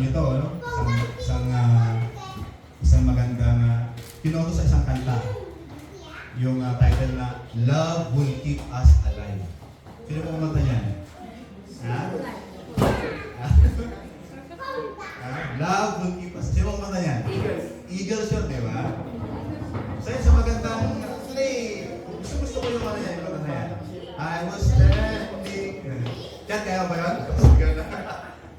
niyo to, no? Isang magandang pinoto sa isang kanta. Yung title na Love Will Keep Us Alive. Sino po kumanta niyan? Ha? Love Will Keep Us. Sino kumanta niyan? Eagles yun, di ba? So yun, sa magandang gusto ko yung ano yan, yung kanta yan. I was standing. Yan, kaya ba yun?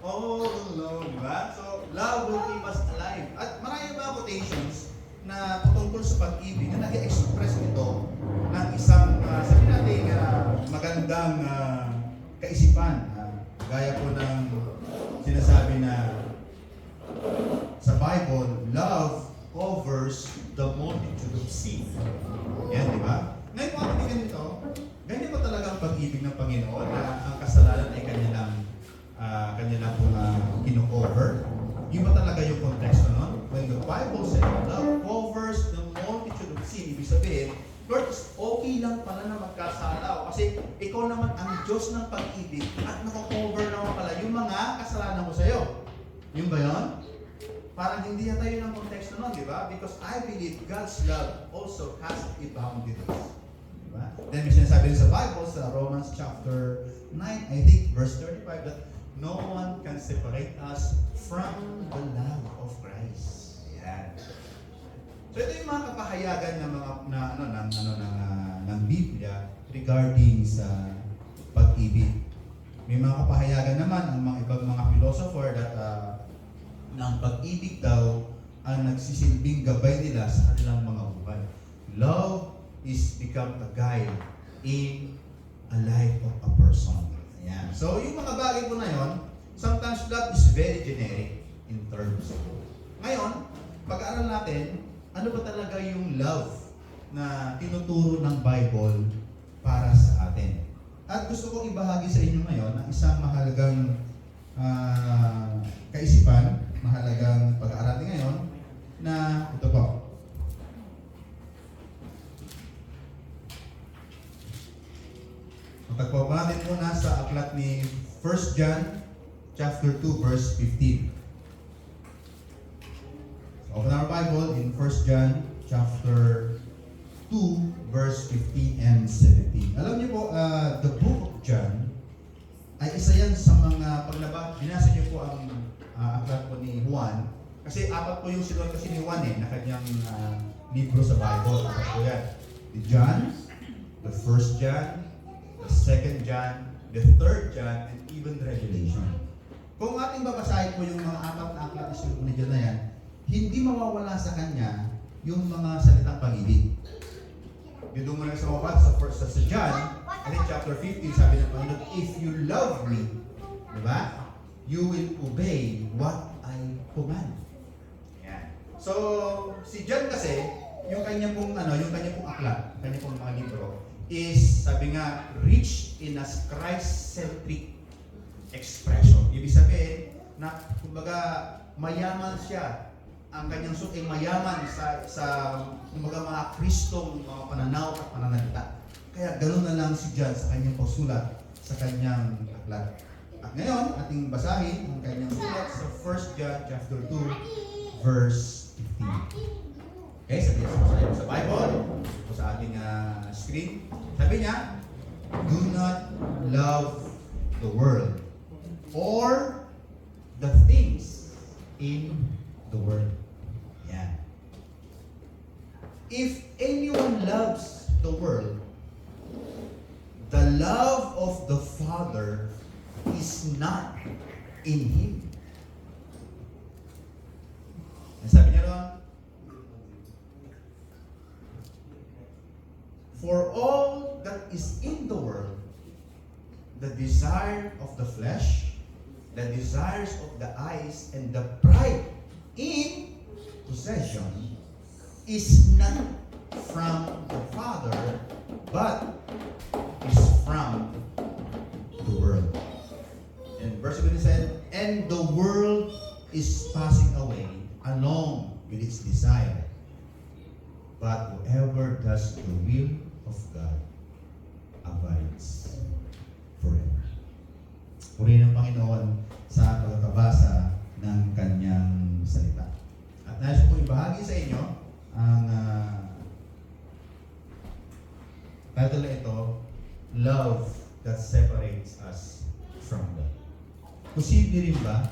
Oh, no, di ba? So, love will keep us alive. At marami ba quotations na patungkol sa pag-ibig na nag-express ito ng isang, sabi natin, magandang kaisipan. Gaya po ng sinasabi na sa Bible, love covers the multitude of sin. Yan, di ba? Ngayon po ang ganito, ganyan pa talaga ang pag-ibig ng Panginoon na ang kasalanan ay kanilang po kino-cover. Yun ba talaga yung konteksto nun? When the Bible says, love covers the multitude of sin, ibig sabihin, Lord, okay lang pala na magkasala kasi ikaw naman ang Diyos ng pag-ibig at nakakover naman pala yung mga kasalanan mo sa'yo. Yun ba yun? Parang hindi yata yun ang konteksto nun, di ba? Because I believe God's love also has a boundaries. Diba? Then may sinasabi rin sa Bible, sa Romans chapter 9, I think, verse 35, that no one can separate us from the love of Christ. Ayan. So ito yung mga kapahayagan ng Biblia regarding sa pag-ibig. May mga kapahayagan naman ang mga ibang mga philosopher that ng pag-ibig daw ang nagsisilbing gabay nila sa kanilang mga buhay. Love is become a guide in a life of a person. Ayan. So, yung mga bagay po na yun, sometimes love is very generic in terms. Ngayon, pag-aaral natin, ano ba talaga yung love na tinuturo ng Bible para sa atin? At gusto kong ibahagi sa inyo ngayon ang isang mahalagang kaisipan, mahalagang pag-aaralan ngayon na ito po. Matagpo pa natin muna sa aklat ni 1 John chapter 2 verse 15. So, open our Bible in 1 John chapter 2 verse 15 and 17. Alam niyo po, the book of John ay isa yan sa mga binasa niyo po ang aklat po ni Juan. Kasi apat po yung sinulat kasi ni Juan na kanyang libro sa Bible. Apat po yan. The John, the 1 John, the 2 John, the 3 John, and even Revelation. Kung ating babasahin po yung mga apat na aklat na sinulat ni John na yan, hindi mawawala sa kanya yung mga salitang pag-ibig. Dito mo na sa John, I think chapter 15, sabi ng Panginoon, if you love me, di ba? You will obey what I command. Yan. So, si John kasi, yung kanya pong aklat, kanya pong mga libro, is, sabi nga, rich in a Christ-centric expression. Ibig sabihin, na, kumbaga, mayaman siya. Ang kanyang suot ay mayaman sa kumbaga, mga Kristong mga pananaw at pananalita. Kaya ganoon na lang si John sa kanyang pagsulat sa kanyang aklat. At ngayon, ating basahin ang kanyang sulat sa 1 John chapter 2 verse 15. Okay, sabi niya sa Bible, ito sa ating screen. Sabi niya, do not love the world or the things in the world. Yeah. If anyone loves the world, the love of the Father is not in him. Sabi niya ron, for all that is in the world, the desire of the flesh, the desires of the eyes, and the pride in possession is not from the Father, but is from the world. And verse 7 said, and the world is passing away along with its desire, but whoever does the will of God abides forever. Purihin ng Panginoon sa pagkabasa ng love that separates us from God. Posible rin ba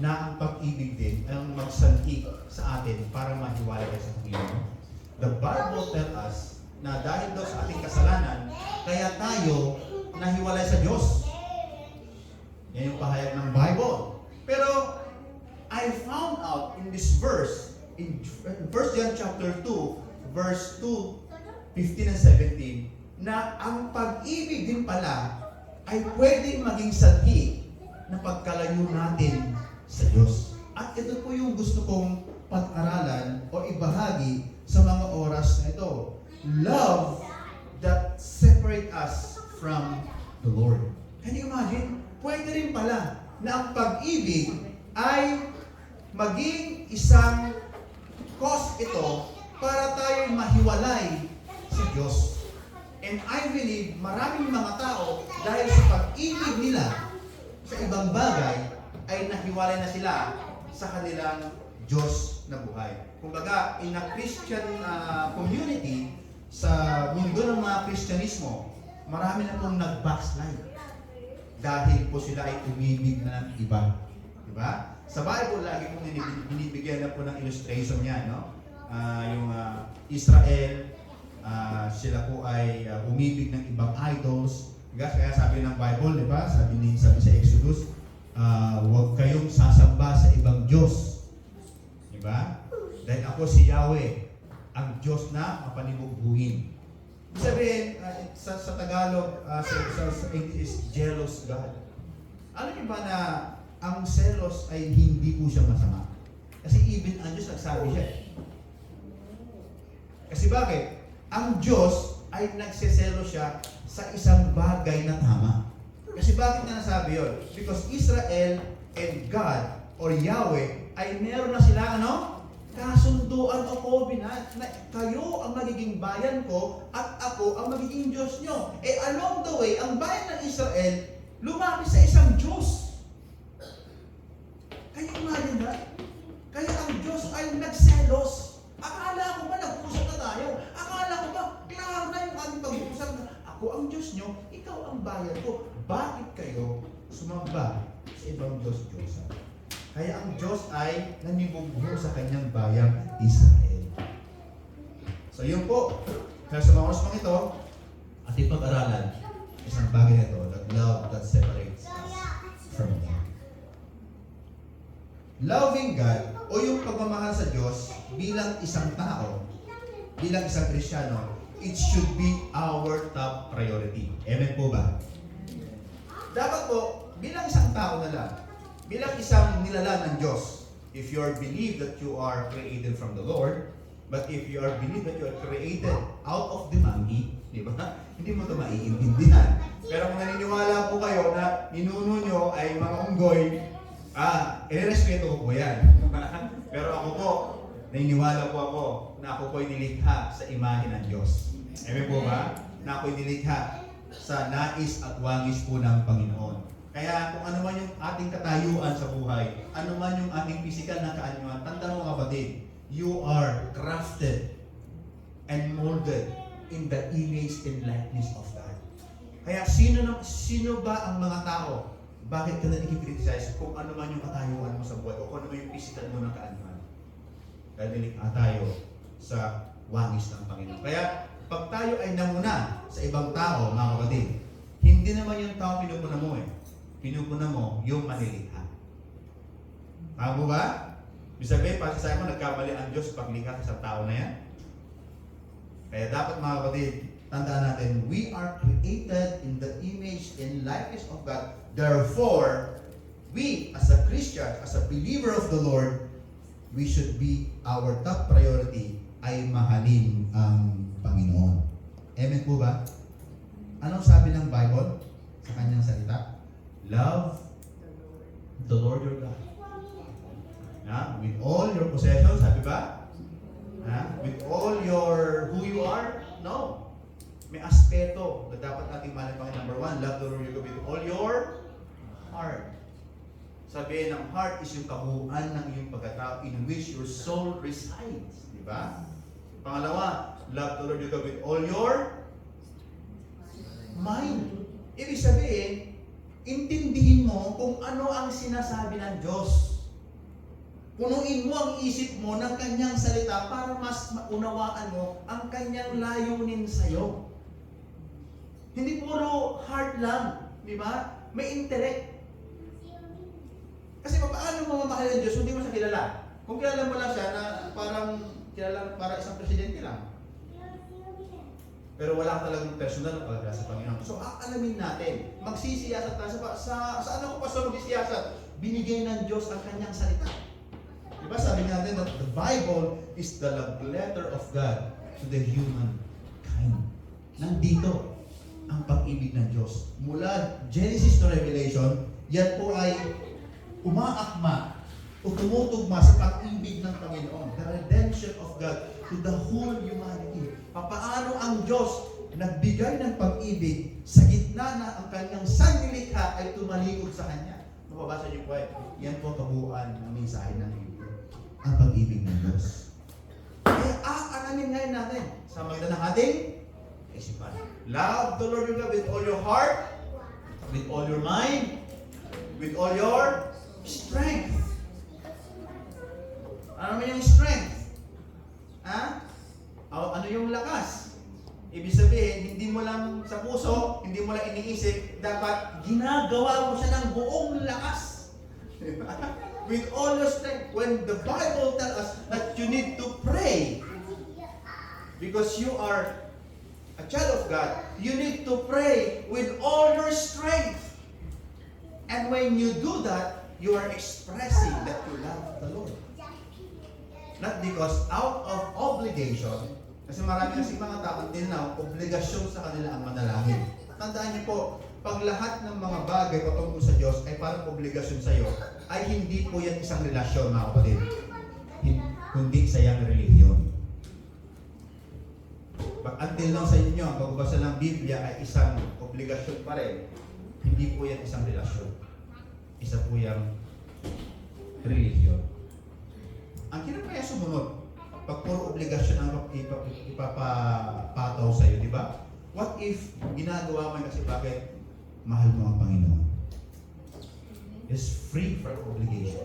na ang pag-ibig din ang magsanhi sa atin para mahiwalay tayo sa Panginoon? The Bible tells us na dahil daw sa ating kasalanan, kaya tayo nahiwalay sa Diyos. Yan yung pahayag ng Bible. Pero I found out in this verse, in 1 John chapter 2, verse 2, 15 and 17, na ang pag-ibig din pala ay pwedeng maging sanhi na pagkalayo natin sa Diyos. At ito po yung gusto kong pag-aralan o ibahagi sa mga oras na ito. Love that separate us from the Lord. Can you imagine? Pwede rin pala na ang pag-ibig ay maging isang cause ito para tayo mahiwalay sa Diyos. And I believe maraming mga tao dahil sa pag-ibig nila sa ibang bagay ay nahiwalay na sila sa kanilang Diyos na buhay. Kumbaga, in a Christian community, sa mundo ng mga Kristyanismo, marami na pong nag-backslide dahil po sila ay umibig na ng iba. Diba? Sa Bible, lagi pong binibigyan na po ng illustration niya, no? Yung Israel, sila po ay umibig ng ibang idols. Kaya sabi ng Bible, di ba? Sabi sa Exodus, huwag kayong sasamba sa ibang Diyos. Di ba? Dahil ako si Yahweh, ang Diyos na mapanibugbuhin. Ibig sabihin, sa Tagalog, sa English is jealous God. Alam niyo ba na ang selos ay hindi po siya masama? Kasi even ang Diyos nagsabi siya. Kasi bakit? Ang Diyos ay nagseselo siya sa isang bagay na tama. Kasi bakit nga nasabi yun? Because Israel and God or Yahweh ay meron na sila kasunduan o covenant na kayo ang magiging bayan ko at ako ang magiging Diyos nyo. Along the way, ang bayan ng Israel lumapit sa isang Diyos. Kaya imagine ba? Kaya ang Diyos ay nagselos. Akala ko ba nag-uusap na tayo? Akala ko ba klaro na yung ating pag-uusap na ako ang Diyos nyo, ikaw ang bayan ko. Bakit kayo sumamba sa ibang Diyos-Diyosan? Kaya ang Diyos ay nanibugho sa kanyang bayang Israel. So yun po. Kaya sa mga oras pang ito, ating pag-aralan isang bagay na ito, that love that separates us from God. Loving God o yung pagmamahal sa Diyos bilang isang tao, bilang isang Kristiyano, it should be our top priority. Amen po ba? Dapat po, bilang isang tao na lang, bilang isang nilalang ng Diyos, if you are believe that you are created from the Lord, but if you are believe that you are created out of the monkey, di ba? Hindi mo ito maiintindihan. Pero kung naniniwala po kayo na ninuno nyo ay mga unggoy, irerespeto ko po yan. Pero ako po, naniniwala po ako na ako po'y nilikha sa imahe ng Diyos. Amen po ba? Na ako'y nilikha sa nais at wangis po ng Panginoon. Kaya kung ano man yung ating katayuan sa buhay, ano man yung ating physical na kaanyuan, tandaan mo kapatid, you are crafted and molded in the image and likeness of God. Kaya sino ba ang mga tao? Bakit ka na i-criticize kung ano man yung katayuan mo sa buhay o kung ano man yung physical mo na kaanyuan? Dahil nilikha tayo sa wangis ng Panginoon. Kaya pag tayo ay namuna sa ibang tao, mga kapatid, hindi naman yung tao pinupuna mo pinupuna mo yung manilikha. Tama mo ba? Ibig sabihin, pasasabi mo, nagkamali ang Diyos paglikha sa isang tao na yan. Kaya dapat mga kapatid, tandaan natin, we are created in the image and likeness of God. Therefore, we as a Christian, as a believer of the Lord, we should be, our top priority ay mahalin ang Panginoon. Amen po ba? Anong sabi ng Bible sa kanyang salita? Love the Lord your God. With all your possessions, sabi ba? With all your who you are? No. May aspeto na dapat nating mahalin. Number one, love the Lord your God with all your heart. Sabihin ng heart is yung kabuuan ng iyong pagkatao in which your soul resides. Di ba? Pangalawa, love the Lord your God with all your mind. Ibig sabihin, intindihin mo kung ano ang sinasabi ng Diyos. Punuin mo ang isip mo ng kanyang salita para mas maunawaan mo ang kanyang layunin sa'yo. Hindi puro heart lang, di ba? May intellect. Kasi paano mo mamahal ang Diyos kung hindi mo siya kilala? Kung kilala mo lang siya na parang kilala para isang presidente lang. Pero wala ka talagang personal na pagkakala sa Panginoon. So, aalamin natin. Magsisiyasat tayo sa ano ko pa sa magsisiyasat? Binigay ng Diyos ang kanyang salita. Diba sabi natin that the Bible is the love letter of God to the human kind. Nandito ang pag-ibig ng Diyos. Mula Genesis to Revelation, yan po ay umaakma o tumutugma sa pag-ibig ng Panginoon. The redemption of God to the whole humanity. Papaano ang Diyos nagbigay ng pag-ibig sa gitna na ang kanyang sanlilikha ay tumalikod sa Kanya. Mababasa niyo po yan po kabuuan ng mensahe ng Biblia. Ang pag-ibig ng Diyos. Kaya aalamin ngayon natin sa maganda ng ating isipan. Love the Lord your God with all your heart, with all your mind, with all your strength. Ano naman yung strength? Ha? Ano yung lakas? Ibig sabihin, hindi mo lang sa puso, hindi mo lang iniisip, dapat ginagawa mo siya ng buong lakas. With all your strength. When the Bible tells us that you need to pray, because you are a child of God, you need to pray with all your strength. And when you do that, you are expressing that you love the Lord. Not because out of obligation, kasi marami kasi mga tao until now, obligasyon sa kanila ang manalangin. Tandaan niyo po, pag lahat ng mga bagay patungkol sa Diyos ay parang obligasyon sa iyo, ay hindi po yan isang relasyon, mga kapatid. Kundi isang relihiyon. Until lang sa inyo, ang pagbabasa ng Biblia ay isang obligasyon pa rin. Hindi po yan isang relasyon. Isa po yung relihiyon. Ang hirap kaya sumunod pag puro obligasyon ang ipapataw sa iyo, di ba? What if ginagawa mo kasi bakit mahal mo ang Panginoon? Is free from obligation.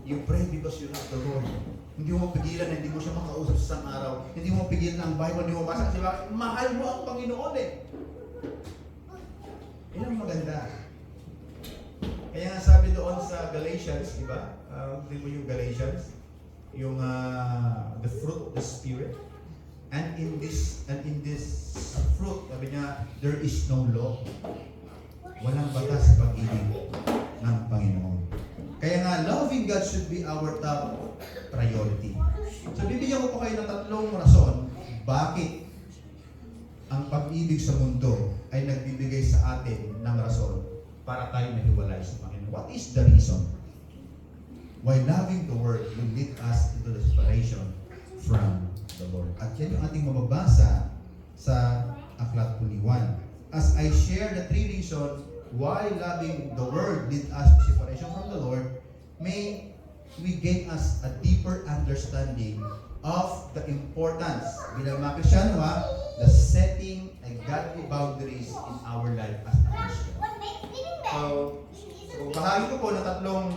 You pray because you love the Lord. Hindi mo pigilan na hindi mo siya makausap sa isang araw. Hindi mo pigilan ang Bible, hindi mo basa kasi bakit mahal mo ang Panginoon eh. Yan ang maganda. Kaya nga sabi doon sa Galatians, di ba? Di mo yung Galatians? Yung the fruit of the Spirit. And in this fruit, sabi niya, there is no law. Walang batas sa pag-ibig ng Panginoon. Kaya nga, loving God should be our top priority. So, bibigyan ko po kayo ng tatlong rason bakit ang pag-ibig sa mundo ay nagbibigay sa atin ng rason para tayo mahiwalay sa Panginoon. What is the reason why loving the Word will lead us into the separation from the Lord? At yan yung ating mababasa sa Aklat ni Juan. As I share the three reasons why loving the Word lead us to separation from the Lord, may we gain us a deeper understanding of the importance bilang mga Kristiyano, the setting a godly boundaries in our life as a Christian. So bahagi ko po ng tatlong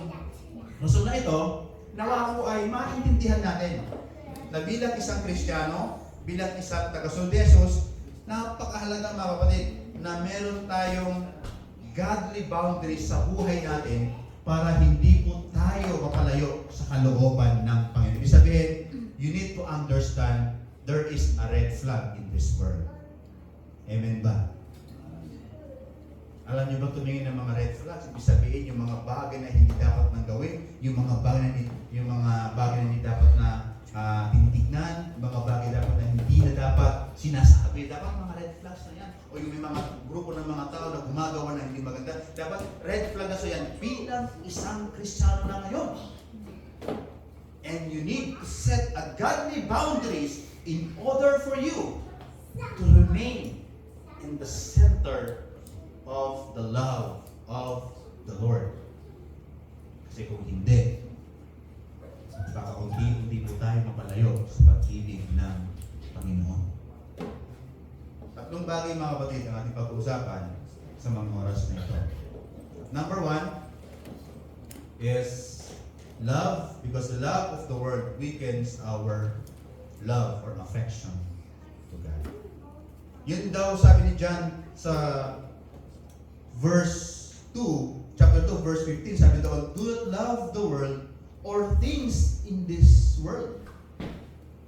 rason na ito, nawa ko ay maintindihan natin na bilang isang Kristiyano, bilang isang taga-sunod ni Jesus, napakahalaga mga kapatid na meron tayong godly boundaries sa buhay natin para hindi po tayo mapalayo sa kalooban ng Panginoon. Ibig sabihin, you need to understand there is a red flag in this world. Amen ba? Alam niyo ba tumingin ng mga red flags? Ibig sabihin, yung mga bagay na hindi dapat nang gawin, yung mga bagay na hindi dapat na tinitignan, mga bagay dapat na hindi na dapat sinasabi. Dapat mga red flags na yan. O yung may mga grupo ng mga tao na gumagawa ng hindi maganda, dapat red flag na so yan bilang isang Kristiyano na ngayon. And you need to set a godly boundaries in order for you to remain in the center of the love of the Lord. Kasi kung hindi, baka unti-unti po tayo mapalayo sa pag-ibig ng Panginoon. Tatlong bagay mga kapatid ang ating pag-uusapan sa mga oras na ito. Number 1 is love, because the love of the world weakens our love or affection to God. Yun daw sabi ni John sa verse 2, chapter 2, verse 15, sabi daw, do not love the world or things in this world.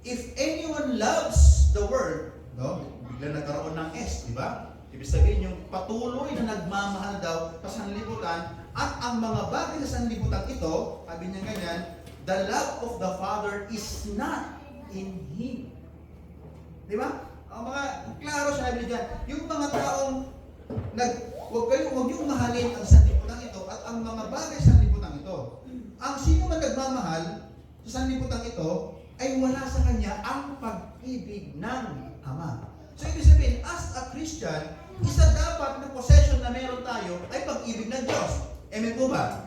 If anyone loves the world, no? Bigla nagkaroon ng S, di ba? Ibig sabihin yung patuloy na nagmamahal daw sa sanlibutan at ang mga bagay sa sanlibutan ito, sabi niya ganyan, the love of the Father is not in Him. Di ba? Ang mga, klaro sabi niya, yung mga taong huwag niyong mahalin ang sanlibutan ito at ang mga bagay sa sanlibutan ito. Ang sino man nagmamahal sa sanlibutan ito ay wala sa kanya ang pag-ibig ng Ama. So ibig sabihin, as a Christian, isa dapat na possession na meron tayo ay pag-ibig ng Diyos. Amen po ba?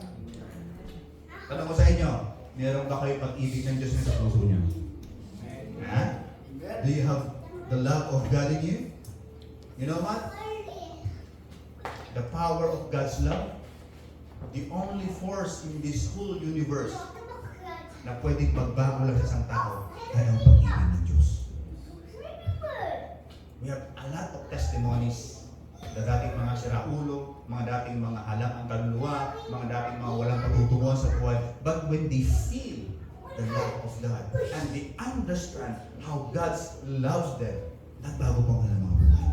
Tanong ko sa inyo, meron ba kayo pag-ibig ng Diyos sa puso niyo? Ha? Do you have the love of God in you? You know what? The power of God's love, the only force in this whole universe na pwedeng magbago lang sa isang tao ay ang pag-ibig ng Diyos. We have a lot of testimonies na dating mga siraulo, mga dating mga halang ang kaluluwa, mga dating mga walang patutunguhan sa buhay. But when they feel the love of God and they understand how God loves them, nagbago po ang mga buhay.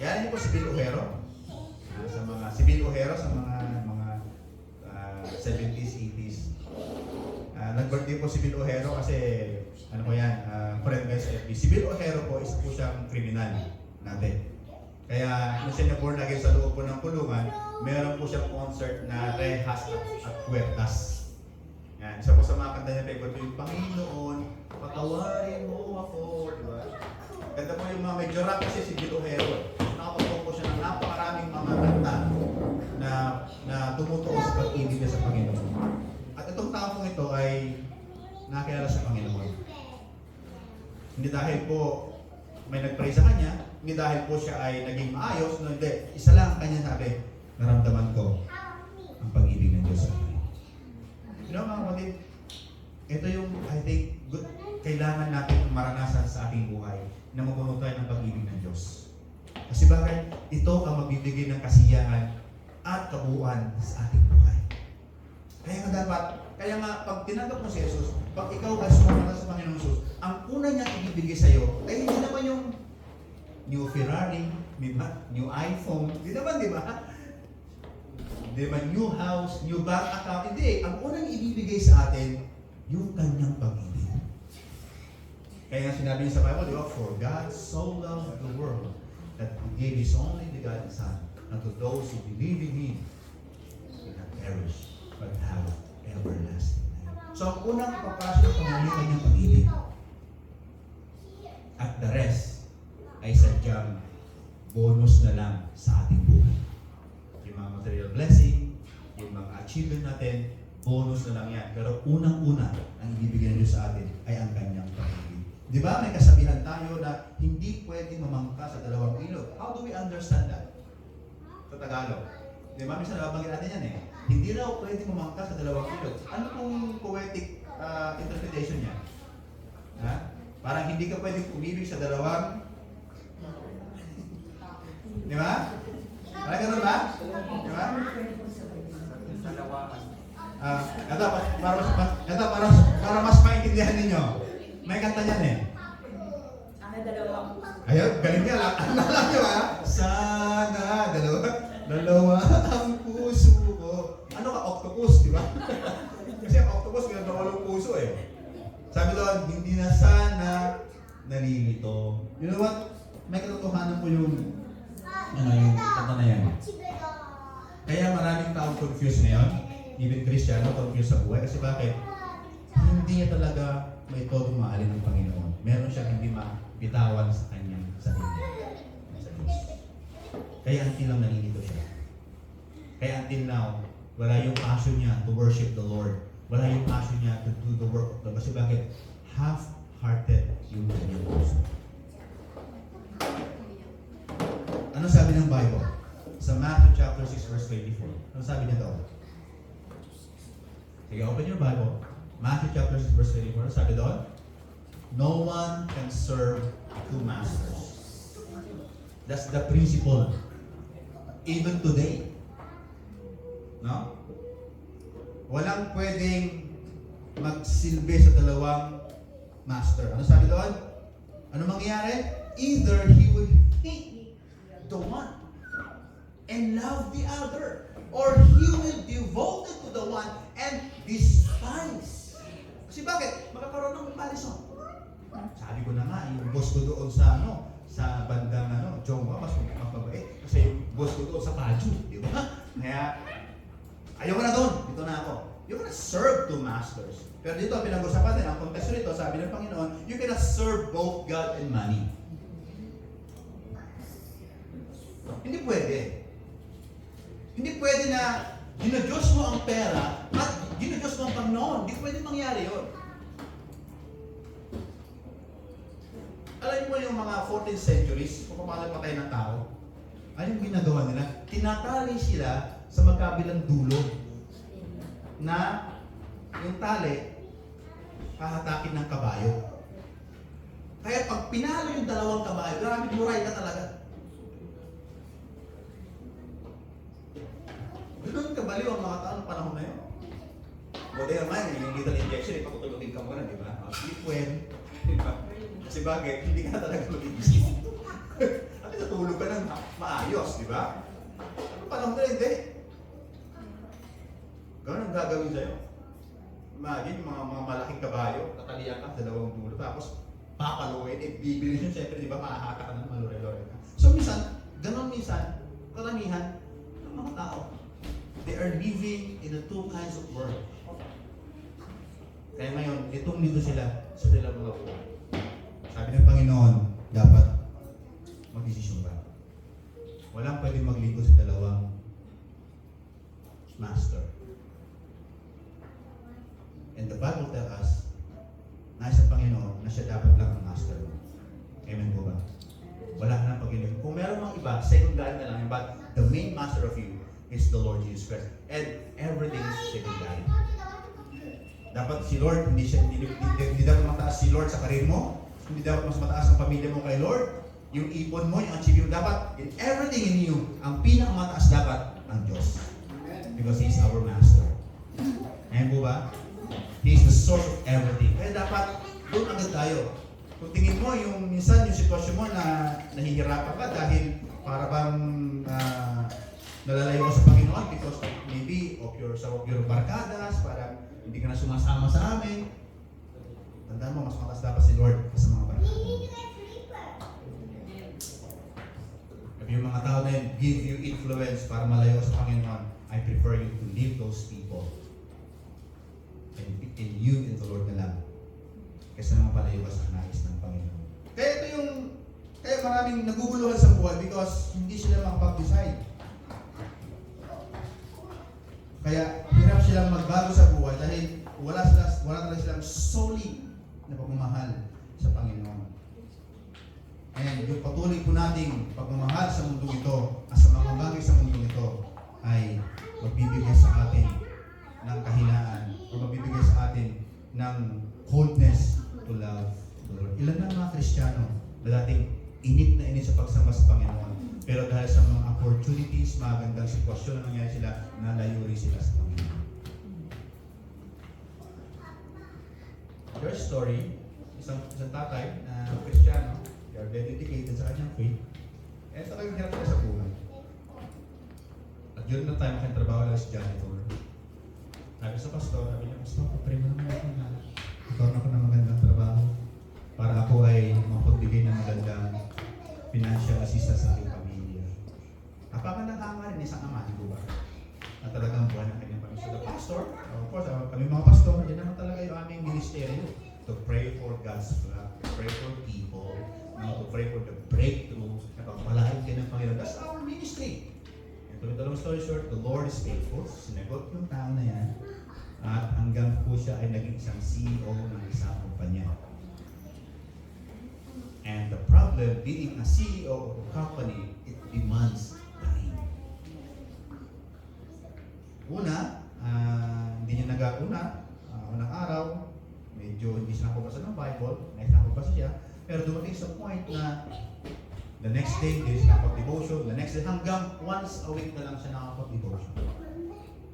Kaya niyo po si Bill Ojero, sa mga si Bill Ojero sa mga 70s, 80s. Nag-birthday po si Bill Ojero kasi ano po yan, friend guys sa FB. Si Bill Ojero po, isa po siyang kriminal natin. Kaya nung siya na-born again sa loob po ng kulungan, meron po siyang concert na Rehas at Puertas. Yan, isa po sa mga kanta niya, favorite yung Panginoon, patawarin mo ako, di ba? Ganda po yung mga medyo rap kasi si Bill Ojero. Nakapagpong po siya ng napakaraming mga kanta na tumutuo sa pag-ibig niya sa Panginoon. At itong tao ito ay nakilala sa Panginoon. Hindi dahil po may nag-pray sa kanya, hindi dahil po siya ay naging maayos, no, hindi. Isa lang ang kanya sabi, naramdaman ko ang pag-ibig ng Diyos sa akin. You know mga kapatid, ito yung, I think, kailangan natin maranasan sa ating buhay na mapuno tayo ng pag-ibig ng Diyos. Kasi bakit? Ito ang magbibigay ng kasiyahan at kabuuan sa ating buhay. Kaya nga, pag tinanggap mo si Jesus, pag ikaw ay sumunod sa Panginoong Jesus, ang una niyang ibibigay sa iyo ay hindi naman yung new Ferrari, new iPhone, di naman, di ba? Di ba, new house, new bank account, hindi. Ang unang ibibigay sa atin, yung kanyang pag-ibig. Kaya nga sinabi niya sa Bible, di ba? For God so loved the world that He gave His only begotten Son, and to those who believe in Him will not perish, but have everlasting life. So, ang unang ipapasok ng Panginoon yung kanyang pag-ibig. At the rest ay sadyang bonus na lang sa ating buhay. Yung mga material blessing, yung mga achievement natin, bonus na lang yan. Pero unang-una ang ibibigay ng Diyos sa atin ay ang kanyang pag-ibig. Di ba may kasabihan tayo na hindi pwedeng mamangka sa dalawang ilog? How do we understand that? Sa Tagalog. Di ba? Minsan nababanggit natin yan eh. Hindi raw pwedeng mamangka sa dalawang ilog. Ano pong poetic interpretation niya? Ha? Parang hindi ka pwedeng umibig sa dalawang... Di ba? Parang ganun ba? Di ba? Para mas maintindihan ninyo. May kanta niyan eh. Ayun, galing niya lang. Ano lang nyo ha? Sana dalawa ang puso ko. Ano ka, octopus, di ba? Kasi ang octopus, may dalawang puso eh. Sabi doon, hindi na sana nalilito. You know what? May katotohanan po yung kanta na yan. Kaya maraming tao confused ngayon. Even Kristiyano confused sa buhay. Kasi bakit? Hindi niya talaga may todo mahalin ng Panginoon. Meron siyang hindi mabitawan sa kanyang sarili. Sa Diyos. Kaya until lang nalilito siya. Kaya until now, wala yung passion niya to worship the Lord. Wala yung passion niya to do the work of God. Kasi bakit? Half-hearted yung kanyang puso. Ano sabi ng Bible? Sa Matthew chapter 6 verse 24. Ano sabi niya doon? Sige, open your Bible. Matthew chapter 6 verse 24. Ano sabi doon? No one can serve two masters. That's the principle. Even today. No? Walang pwedeng magsilbi sa dalawang master. Ano sabi doon? Ano mangyayari? Either he will hate the one and love the other, or he will devote to the one and despise. Kasi bakit? Magkakaroon ng comparison. Sabi ko na nga, yung boss ko doon sa bandang Jongwa, mas mabait. Kasi yung boss ko doon sa Paju, di ba? Kaya, ayoko na doon. Dito na ako. You cannot serve two masters. Pero dito, pinag-usapan din, ang konteksto nito, sabi ng Panginoon, you cannot serve both God and money. Hindi pwede. Hindi pwede na ginodiyos mo ang pera at ginodiyos mo ang Panginoon. Hindi pwede mangyari yun. Alam mo yung mga 14th centuries, kung paano patay ng tao, ano yung ginagawa nila? Tinatali sila sa magkabilang dulo na yung tali hahatakin ng kabayo. Kaya pag pinalo yung dalawang kabayo, grabe, muray ka talaga. Ganun kabaliw ang mga tao ng panahon na yun. Buti naman, yung lethal injection, ipatutulogin ka muna, di ba? Sleep well, di ba? Kasi bakit? Hindi ka talaga mag-isip. At natulog ka ng maayos, di ba? Ano panahon na hindi? Ganun ang gagawin sa'yo. Imagine, mga malaking kabayo, tatalian ka, dalawang dulo, tapos papaluin, bibili yun, siyempre, di ba, mahahaka ka ng malure-lure ka. So, ganun minsan, karamihan ng mga tao. They are living in the two kinds of world. Kaya ngayon, itong dito sila sa nilang mga buhay. Sabi ng Panginoon, dapat mag-desisyon ka. Walang pwedeng maglingkod sa dalawang master. And the Bible tells us, nasa Panginoon na siya dapat lang ang master mo. Amen po ba? Wala ka ng pag-ilingkod. Kung meron mga iba, secondary na lang, but the main master of you is the Lord Jesus Christ. And everything is secondary. Dapat si Lord, hindi dapat mataas si Lord sa karir mo. Hindi dapat mas mataas ang pamilya mo kay Lord. Yung ipon mo, yung achievement mo, dapat in everything in you, ang pinakamataas dapat ang Diyos. Because He is our master. Ayan po ba? He is the source of everything. Kaya dapat doon agad tayo. Kung tingin mo, yung minsan yung sitwasyon mo na nahihirapan ka dahil para bang nalalayo ka sa Panginoon because maybe some of your barkadas, parang hindi ka na sumasama sa amin. Tandaan mo, mas mataas dapat si Lord sa mga barkadas. If yung mga tao na yun give you influence para malayo ka sa Panginoon, I prefer you to leave those people and you and the Lord na lang kaysa naman palayo ka sa nais ng Panginoon. Kaya maraming naguguluhan sa buhay because hindi sila makapag-decide. Kaya hirap silang magbago sa buhay dahil wala talaga silang solid na pagmamahal sa Panginoon. And yung patuloy po nating pagmamahal sa mundong ito at sa mga bagay sa mundong ito ay magbibigay sa atin ng kahinaan o magbibigay sa atin ng coldness to love the Lord. Ilan na mga Kristiyano na dating init na init sa pagsamba sa Panginoon, pero dahil sa mga opportunities, magandang sitwasyon na nangyari sila, nalayo rin sila sa Panginoon. There's story, isang tatay na Kristiyano, they are very dedicated sa kanyang faith, and talagang hirap sila sa buhay. At yun na tayo makitrabaho lang si janitor. Sabi sa pastor, sabi niya, pastor, pray mo naman ako na ikaw na ako ng magandang trabaho para ako ay mapagbigay ng magandang financial assistance sa aking pamilya. Napakandang rin isang ama, di ba? Na talagang buhay ng kanyang pamilya. So the pastor, of course, kami mga pastor, yan naman talaga yung aming ministeryo. To pray for God's flock, to pray for people, to pray for the breakthrough, na pagpalain kayo ng Panginoon. That's our ministry. And to the long story short, the Lord is faithful. Sinagot yung tao na yan. At hanggang po siya ay naging isang CEO ng isang kumpanya. And the problem being a CEO of a company, it demands time. Una, hindi niya unang araw, medyo hindi siya nakabasa ng Bible, next nakabasa siya, pero dumating sa point na the next day, hindi siya nakapag-devotion, the next day, hanggang once a week na lang siya nakapag-devotion.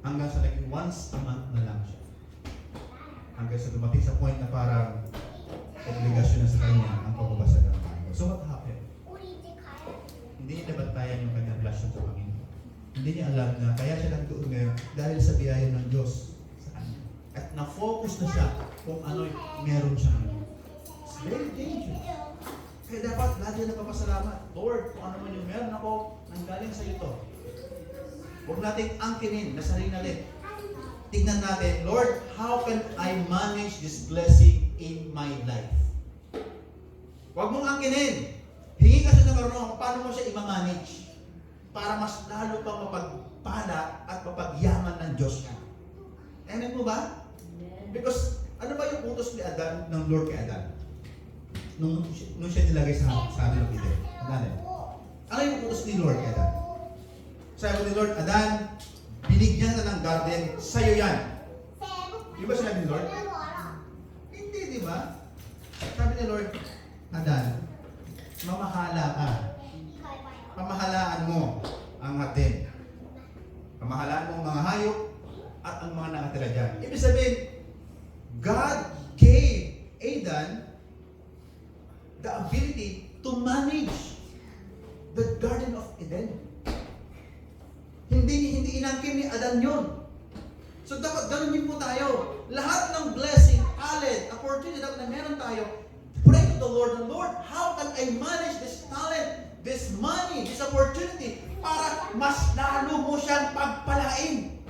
Hanggang sa naging once a month na lang siya. Hanggang sa dumating sa point na parang obligasyon na sa kanya ang pagbabasa ng Bible. So what happened? Hindi niya nabantayan yung kanyang relasyon sa Panginoon. Hindi niya alam na kaya siya nagdoon ngayon dahil sa biyaya ng Diyos sa kanya. At na-focus na siya kung ano meron siya. It's very dangerous. Kaya dapat lagi na napapasalamat. Lord, kung ano man yung meron ako, nanggaling sa iyo to. Huwag nating angkinin na sarili. Tignan natin, Lord, how can I manage this blessing in my life? Huwag mong angkinin. Hingi ka siya ng marunong paano mo siya i-manage para mas lalo pang mapagpala at mapagyaman ng Diyos niya. Amen mo ba? Because, ano ba yung utos ni Adan, ng Lord kay Adan? Nung siya nilagay sa sabi ng Eden. Ano yung utos ni Lord kay Adan? Sabi ni Lord, Adan, binigyan ka ng garden, sa'yo yan. Di ba sinabi ni Lord? Hindi, di ba? Sabi ni Lord, Adan, mamahala ka. Pamahalaan mo ang atin. Pamahalaan mo ang mga hayop at ang mga nakatira dyan. Ibig sabihin, God gave Adam the ability to manage the Garden of Eden. Hindi inangkin ni Adan yun. So dapat ganun din po tayo. Lahat ng blessing, talent, opportunity na meron tayo, pray to the Lord, Lord, how can I manage this talent, this money, this opportunity para mas lalo mo siyang pagpalain?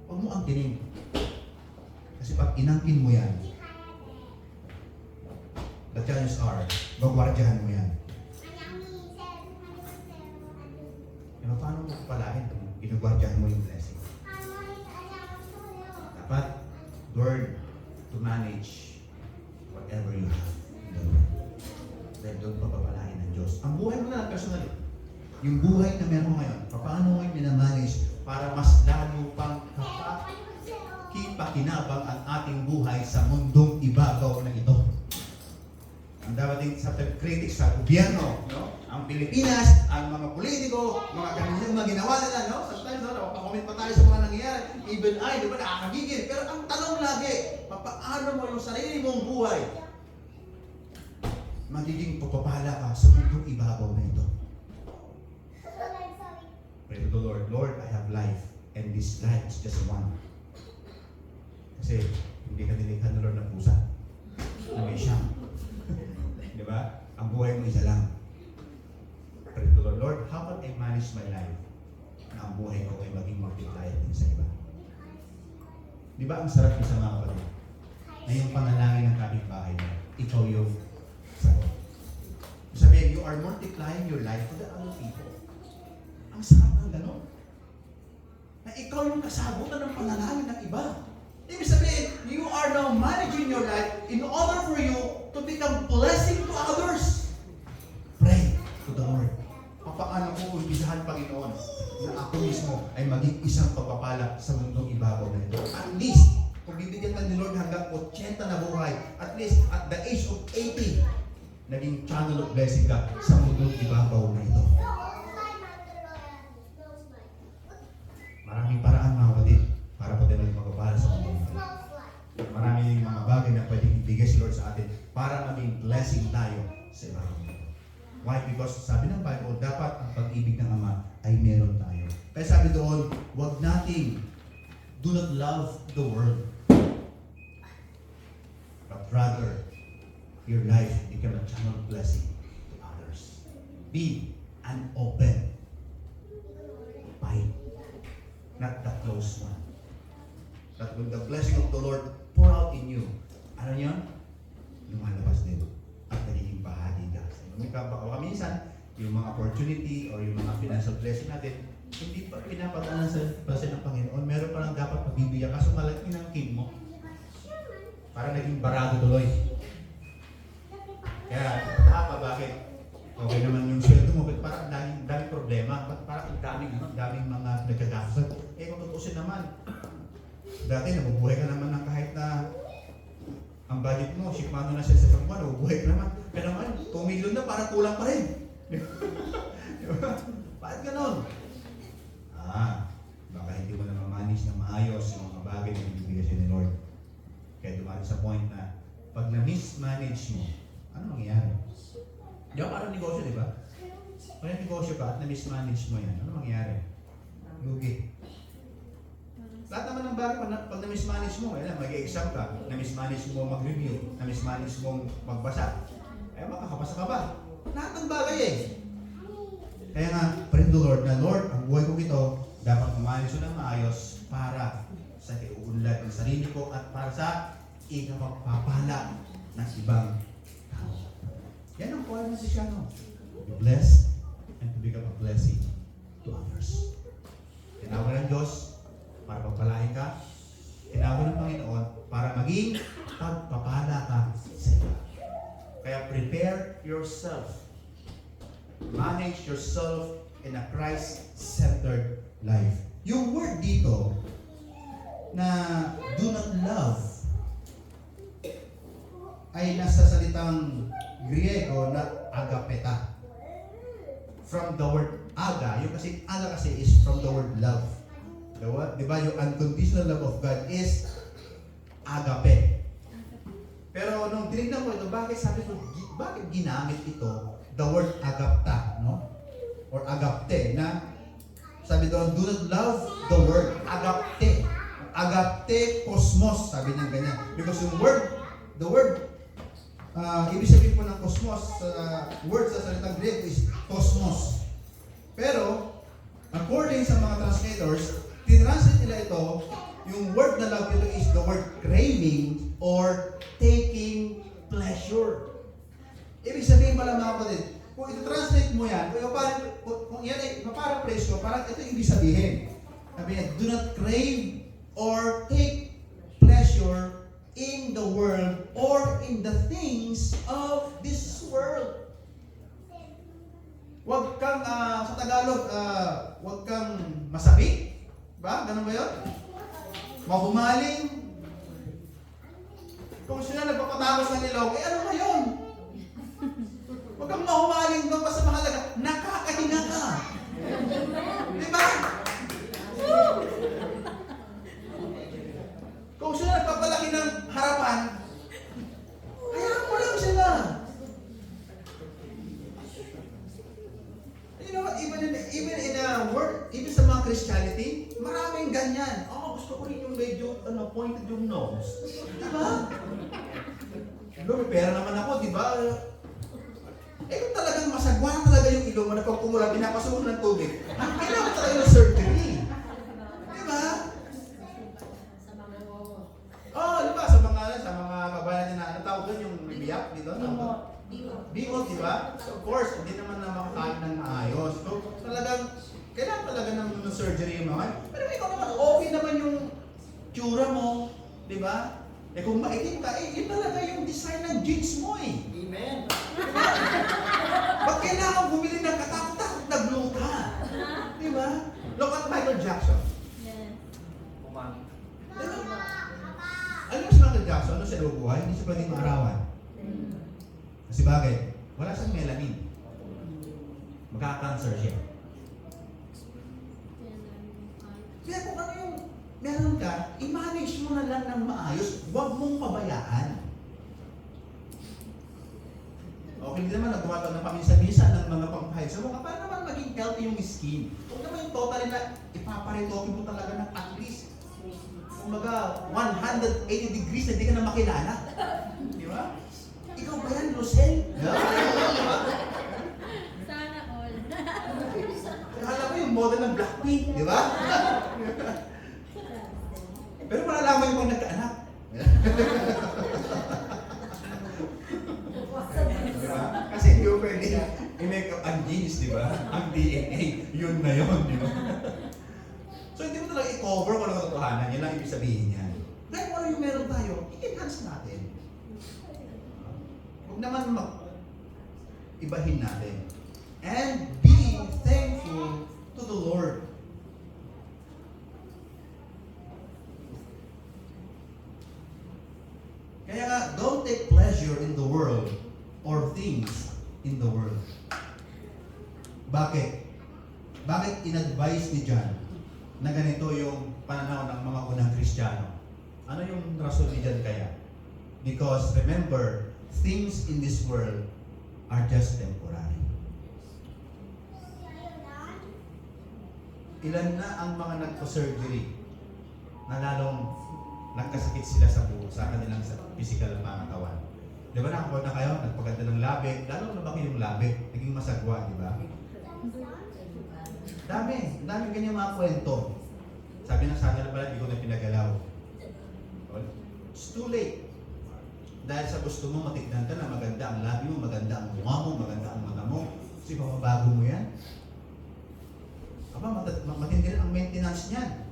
Huwag mo angkinin. Kasi pag inangkin mo yan, the chances are, gagwardyahan mo yan. Paano mo palain kung ginagwardyahan mo yung blessing? Dapat, learn to manage whatever you have in the Lord. Dahil doon papapalain ng Diyos. Ang buhay mo na lang personally. Yung buhay na meron mo ngayon, paano mo yung minamanage para mas lalo pang kapakipakinabang ang ating buhay sa mundong ibabaw na ito. Ang dapat din sa critics sa gobyerno, no? Ang Pilipinas, ang mga politiko, mga ganyan mga ginawa nila, no? Sometimes, no, napakomment pa tayo sa mga nangyayari. Even I, di ba, nakakagigil. Pero ang tanong lagi, paano mo yung sarili mong buhay? Magiging pagpapala ka sa mundong ibabaw na ito. Pray to the Lord, Lord, I have life, and this life is just one. Kasi, hindi ka nilikha ng Lord ng pusa. Na may siyam. Di ba? Ang buhay mo isa lang. Pray to the Lord, how can I manage my life na ang buhay ko ay maging multiplier din sa iba? Di ba ang sarap niya sa mga kapatid? Na yung panalangin ng kapitbahay mo, ikaw yung sagot. Sabihin, you are multiplying your life to the other people. Ang sarap ng gano'n. Na ikaw yung kasagutan ng panalangin ng iba. Ibig sabihin, you are now managing your life in order for you to become blessing to others. Pray to the Lord. Paano ko umpisahan, Panginoon, na ako mismo ay maging isang pagpapala sa mundong ibabaw na ito. At least, kung bibigyan ka ni Lord hanggang 80 na buhay, at least at the age of 80, naging channel of blessing ka sa mundong ibabaw na ito. Maraming paraan, mga kapatid, para po tayo maging magpapala sa mundong ito. Maraming mga bagay na pwedeng ibigay si Lord sa atin para maging blessing tayo sa ibabaw. Why? Because sabi ng Bible, dapat ang pag-ibig ng Ama ay meron tayo. Kaya sabi doon, wag nating do not love the world, but rather your life become a channel of blessing to others. Be an open pipe, not the closed one. That when the blessing of the Lord pour out in you, ano niya? Lumalabas din at nagiging bahagi ka. Minsan, yung mga opportunity or yung mga financial blessing natin, hindi pa pinapadala sa blessing ng Panginoon. Meron pa lang dapat pabibigyan. Kaso malaki ng kin mo. Para naging barado tuloy. Kaya, bakit? tutuusin naman. Dati nabubuhay ka naman ng kahit na ang budget mo, sikmano na siya sa isang buwan, nabubuhay ka naman. Kaya naman, 2 million na, parang kulang pa rin. Di ba? Bakit ganon? Baka hindi mo na ma-manage na maayos yung mga bagay na ibibigay siya ni Lord. Kaya dumating sa point na pag na-mismanage mo, ano mangyayari? Di ba parang negosyo, di ba? Pag negosyo ka at na-mismanage mo yan, ano mangyayari? Lugi. Lahat naman ng bagay, pag na-mismanage mo, mag-exam ka, na-mismanage mo mag-review, na-mismanage mo magbasa, makakapasa ka ba? Lahat ng bagay eh. Kaya nga, pray the Lord na, Lord, ang buhay ko ito, dapat mamanage ko ng maayos para sa iuunlad ng sarili ko at para sa ikapagpapala ng ibang tao. Yan ang call ng Kristyano. To be blessed and to become a blessing to others. Tinawag ng Diyos para pagpalain ka. Tinawag ng Panginoon para maging pagpapala ka sa iba. Kaya prepare yourself. Manage yourself in a Christ-centered life. Yung word dito na do not love ay nasa salitang Griego na agapeta. From the word aga, yung kasi aga kasi is from the word love. Di ba? Yung unconditional love of God is agape. Pero nung tinignan ko ito, bakit sabi ko, bakit ginamit ito, the word agapta, no? Or agapte, na sabi doon, do not love the word agapte. Agapte cosmos, sabi niya ganyan. Because yung word, the word, ibig sabihin po ng cosmos, word sa salitang Greek is cosmos. Pero, according sa mga translators, tinranslate nila ito, yung word na love ito is the word craving or taking pleasure. Ibig sabihin pala mga kapatid, kung ito-translate mo yan, kung yan ay maparaphrase ko, parang ito yung ibig sabihin. Sabi niya, do not crave or take pleasure in the world or in the things of this world. Huwag kang, sa Tagalog, huwag kang masabi. Ba? Ganun ba yun? Mahumaling. Kung sila nagpapatapos ng ilong, ano ba yun? Huwag kang mahumaling doon pa sa mahalaga. Nakakahinga ka. Di ba? Kung sila nagpapalaki ng harapan, hayaan mo lang sila. You know what? Even in a word, even sa mga Christianity, maraming ganyan. Gusto ko rin yung medyo pointed yung nose. Di ba? May pera naman ako, di ba? Kung talagang masagwa na talaga yung ilong mo na pag kumula, pinapasukan ng tubig, kailangan talaga yung surgery. Di ba? Di ba? Sa mga kabayan natin na ano tawag doon, yung biyak dito? Bimot, di ba? So, of course, hindi naman na makakain ng maayos. So, talagang, kailangan talaga ng surgery yung mga. Pero ikaw naman, okay naman yung tsura mo, di ba? Kung maitim ka, yun talaga yung design ng jeans mo eh. Amen. Diba? Ba't kailangan bumili ng katakot-takot na gluta? Di ba? Look at Michael Jackson. Yes. Umami. Diba? Alam mo si Michael Jackson, ano siya buhay? Hindi siya pwedeng maarawan. Kasi bagay, wala siyang melanin. Magka-cancer siya. Kaya kung ano yung meron ka, i-manage mo na lang ng maayos, huwag mong pabayaan. Okay, hindi naman nagumataw ng paminsan-minsan ng mga pampahid sa mukha para naman maging healthy yung skin. Huwag naman yung totally na ipaparitoke mo talaga ng at least kumaga 180 degrees na hindi ka na makilala. Di ba? Ikaw ba yan, Lucel? Sana all. Kala ko yung model ng Blackpink, di ba? Pero malalaman yung pag nagkaanak. Diba? Kasi hindi ko pwede i-make up ang genes, di ba? Ang DNA, yun na yun, di ba? So hindi mo talaga i-cover kung ano katotohanan, yun lang ibig sabihin yan. Dahil kung ano yung meron tayo, i-enhance natin. Huwag naman ibahin natin. And be thankful to the Lord. take pleasure in the world or things in the world. Bakit? Bakit in-advise ni John na ganito yung pananaw ng mga unang Kristiyano? Ano yung rason ni John kaya? Because remember, things in this world are just temporary. Ilan na ang mga nagpa-surgery na lalong nagkasakit sila sa buo, sa kanilang physical na pangatawan. Di ba nakakuha na kayo, nagpaganda ng labi, lalo na baki yung labi, naging masagwa, di ba? Dami ganyan mga kwento. Sabi ng sana na pala, hindi ko na pinagalaw. It's too late. Dahil sa gusto mo matignan ka na maganda ang labi mo, maganda ang mukha mo, maganda ang mata mo, kasi mababago mo yan. Aba, matindi rin ang maintenance niyan.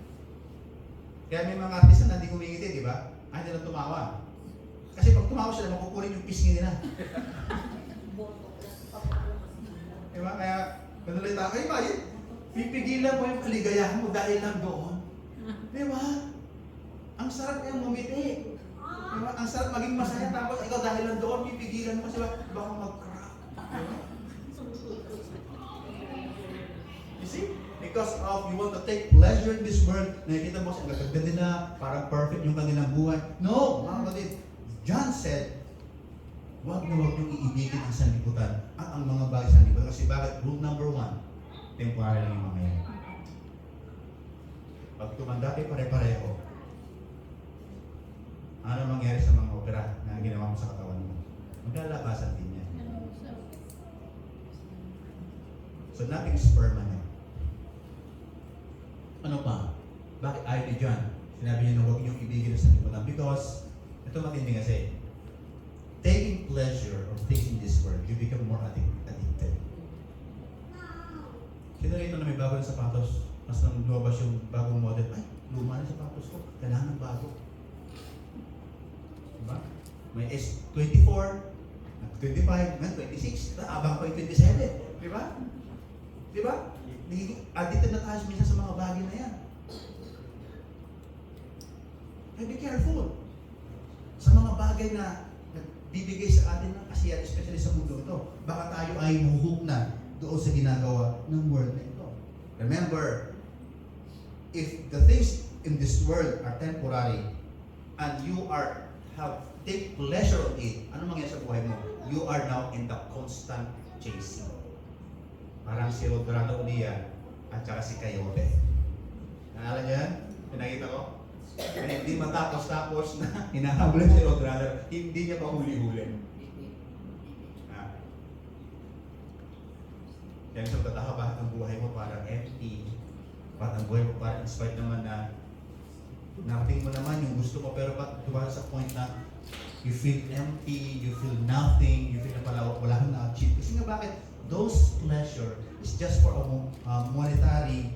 Kaya may mga artista na hindi kumingiti, di ba? Ay, hindi lang tumawa. Kasi pag tumawa sila, makukurin yung pisngi nila. Diba? Kaya, nanulit ako, ba yun? Pipigilan mo yung kaligayahan mo dahil lang doon. Diba? Ang sarap yung ngumiti. Diba? Ang sarap maging masaya, tapos ikaw dahil lang doon, pipigilan mo kasi baka mag-crack. Diba? You see? Because of you want to take pleasure in this world, nakikita mo siya, gaganda nila, parang perfect yung kanilang buhay. No! Mga kapatid, John said, huwag na huwag yung iibigin ang sanlibutan at ang mga bagay sa sanlibutan. Kasi bakit? Rule number 1, temporary lang yung mga yan. Pag tumanda kayo pare-pareho, ano mangyari sa mga opera na ginawa mo sa katawan mo? Maglalabasan din yan. So nothing is permanent. Ano pa? Bakit ayaw ni John? Sinabi niya na huwag niyong ibigin sa sanlibutan. Because, ito matindi kasi, taking pleasure of things in this world, you become more addicted. Sino rito na may bagong sapatos? Mas nang lumabas yung bagong model, ay, luma na sapatos ko, kailangan ng bago. Diba? May S24, 25, 26, abang pa yung 27. Diba? Diba? Addicted na tayo minsan sa mga bagay na yan. Hey, be careful. Sa mga bagay na bibigay sa atin ng kasiyahan, especially sa mundo ito, baka tayo ay mahuhook na doon sa ginagawa ng world na ito. Remember, if the things in this world are temporary and you take pleasure of it, ano mangyayari sa buhay mo? You are now in the constant chasing. Parang si Rodrado Ulia at saka si Coyote. Naalala niyo yan? Pinakita ko? Hindi matapos-tapos na hinahabol si Rodrado, hindi niya pa huli-huli. Kaya sa tataha, bakit ang buhay mo parang empty? Bakit ang buhay mo parang in spite naman na nating mo naman yung gusto mo, pero bakit dumaan sa point na you feel empty, you feel nothing, you feel na pala wala kang na-achieve. Kasi nga bakit? Those pleasure is just for a monetary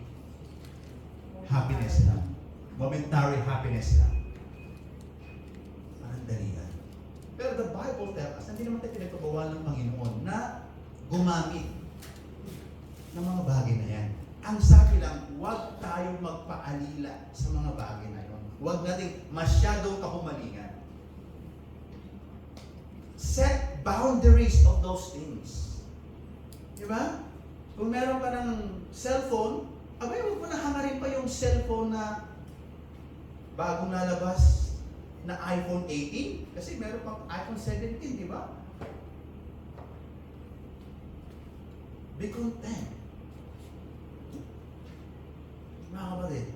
happiness lang. Momentary happiness lang. Parang dalihan. Pero the Bible tells us, hindi naman tayo pinagpabawal ng Panginoon na gumamit ng mga bagay na yan. Ang sabi lang, huwag tayong magpaalila sa mga bagay na yun. Huwag nating masyadong kahumalingan. Set boundaries of those things. Diba? Kung meron ka ng cellphone, abay, huwag mo na hangarin pa yung cellphone na bagong nalabas na iPhone 18. Kasi meron pang iPhone 17, di ba? Be content. Mga kapatid,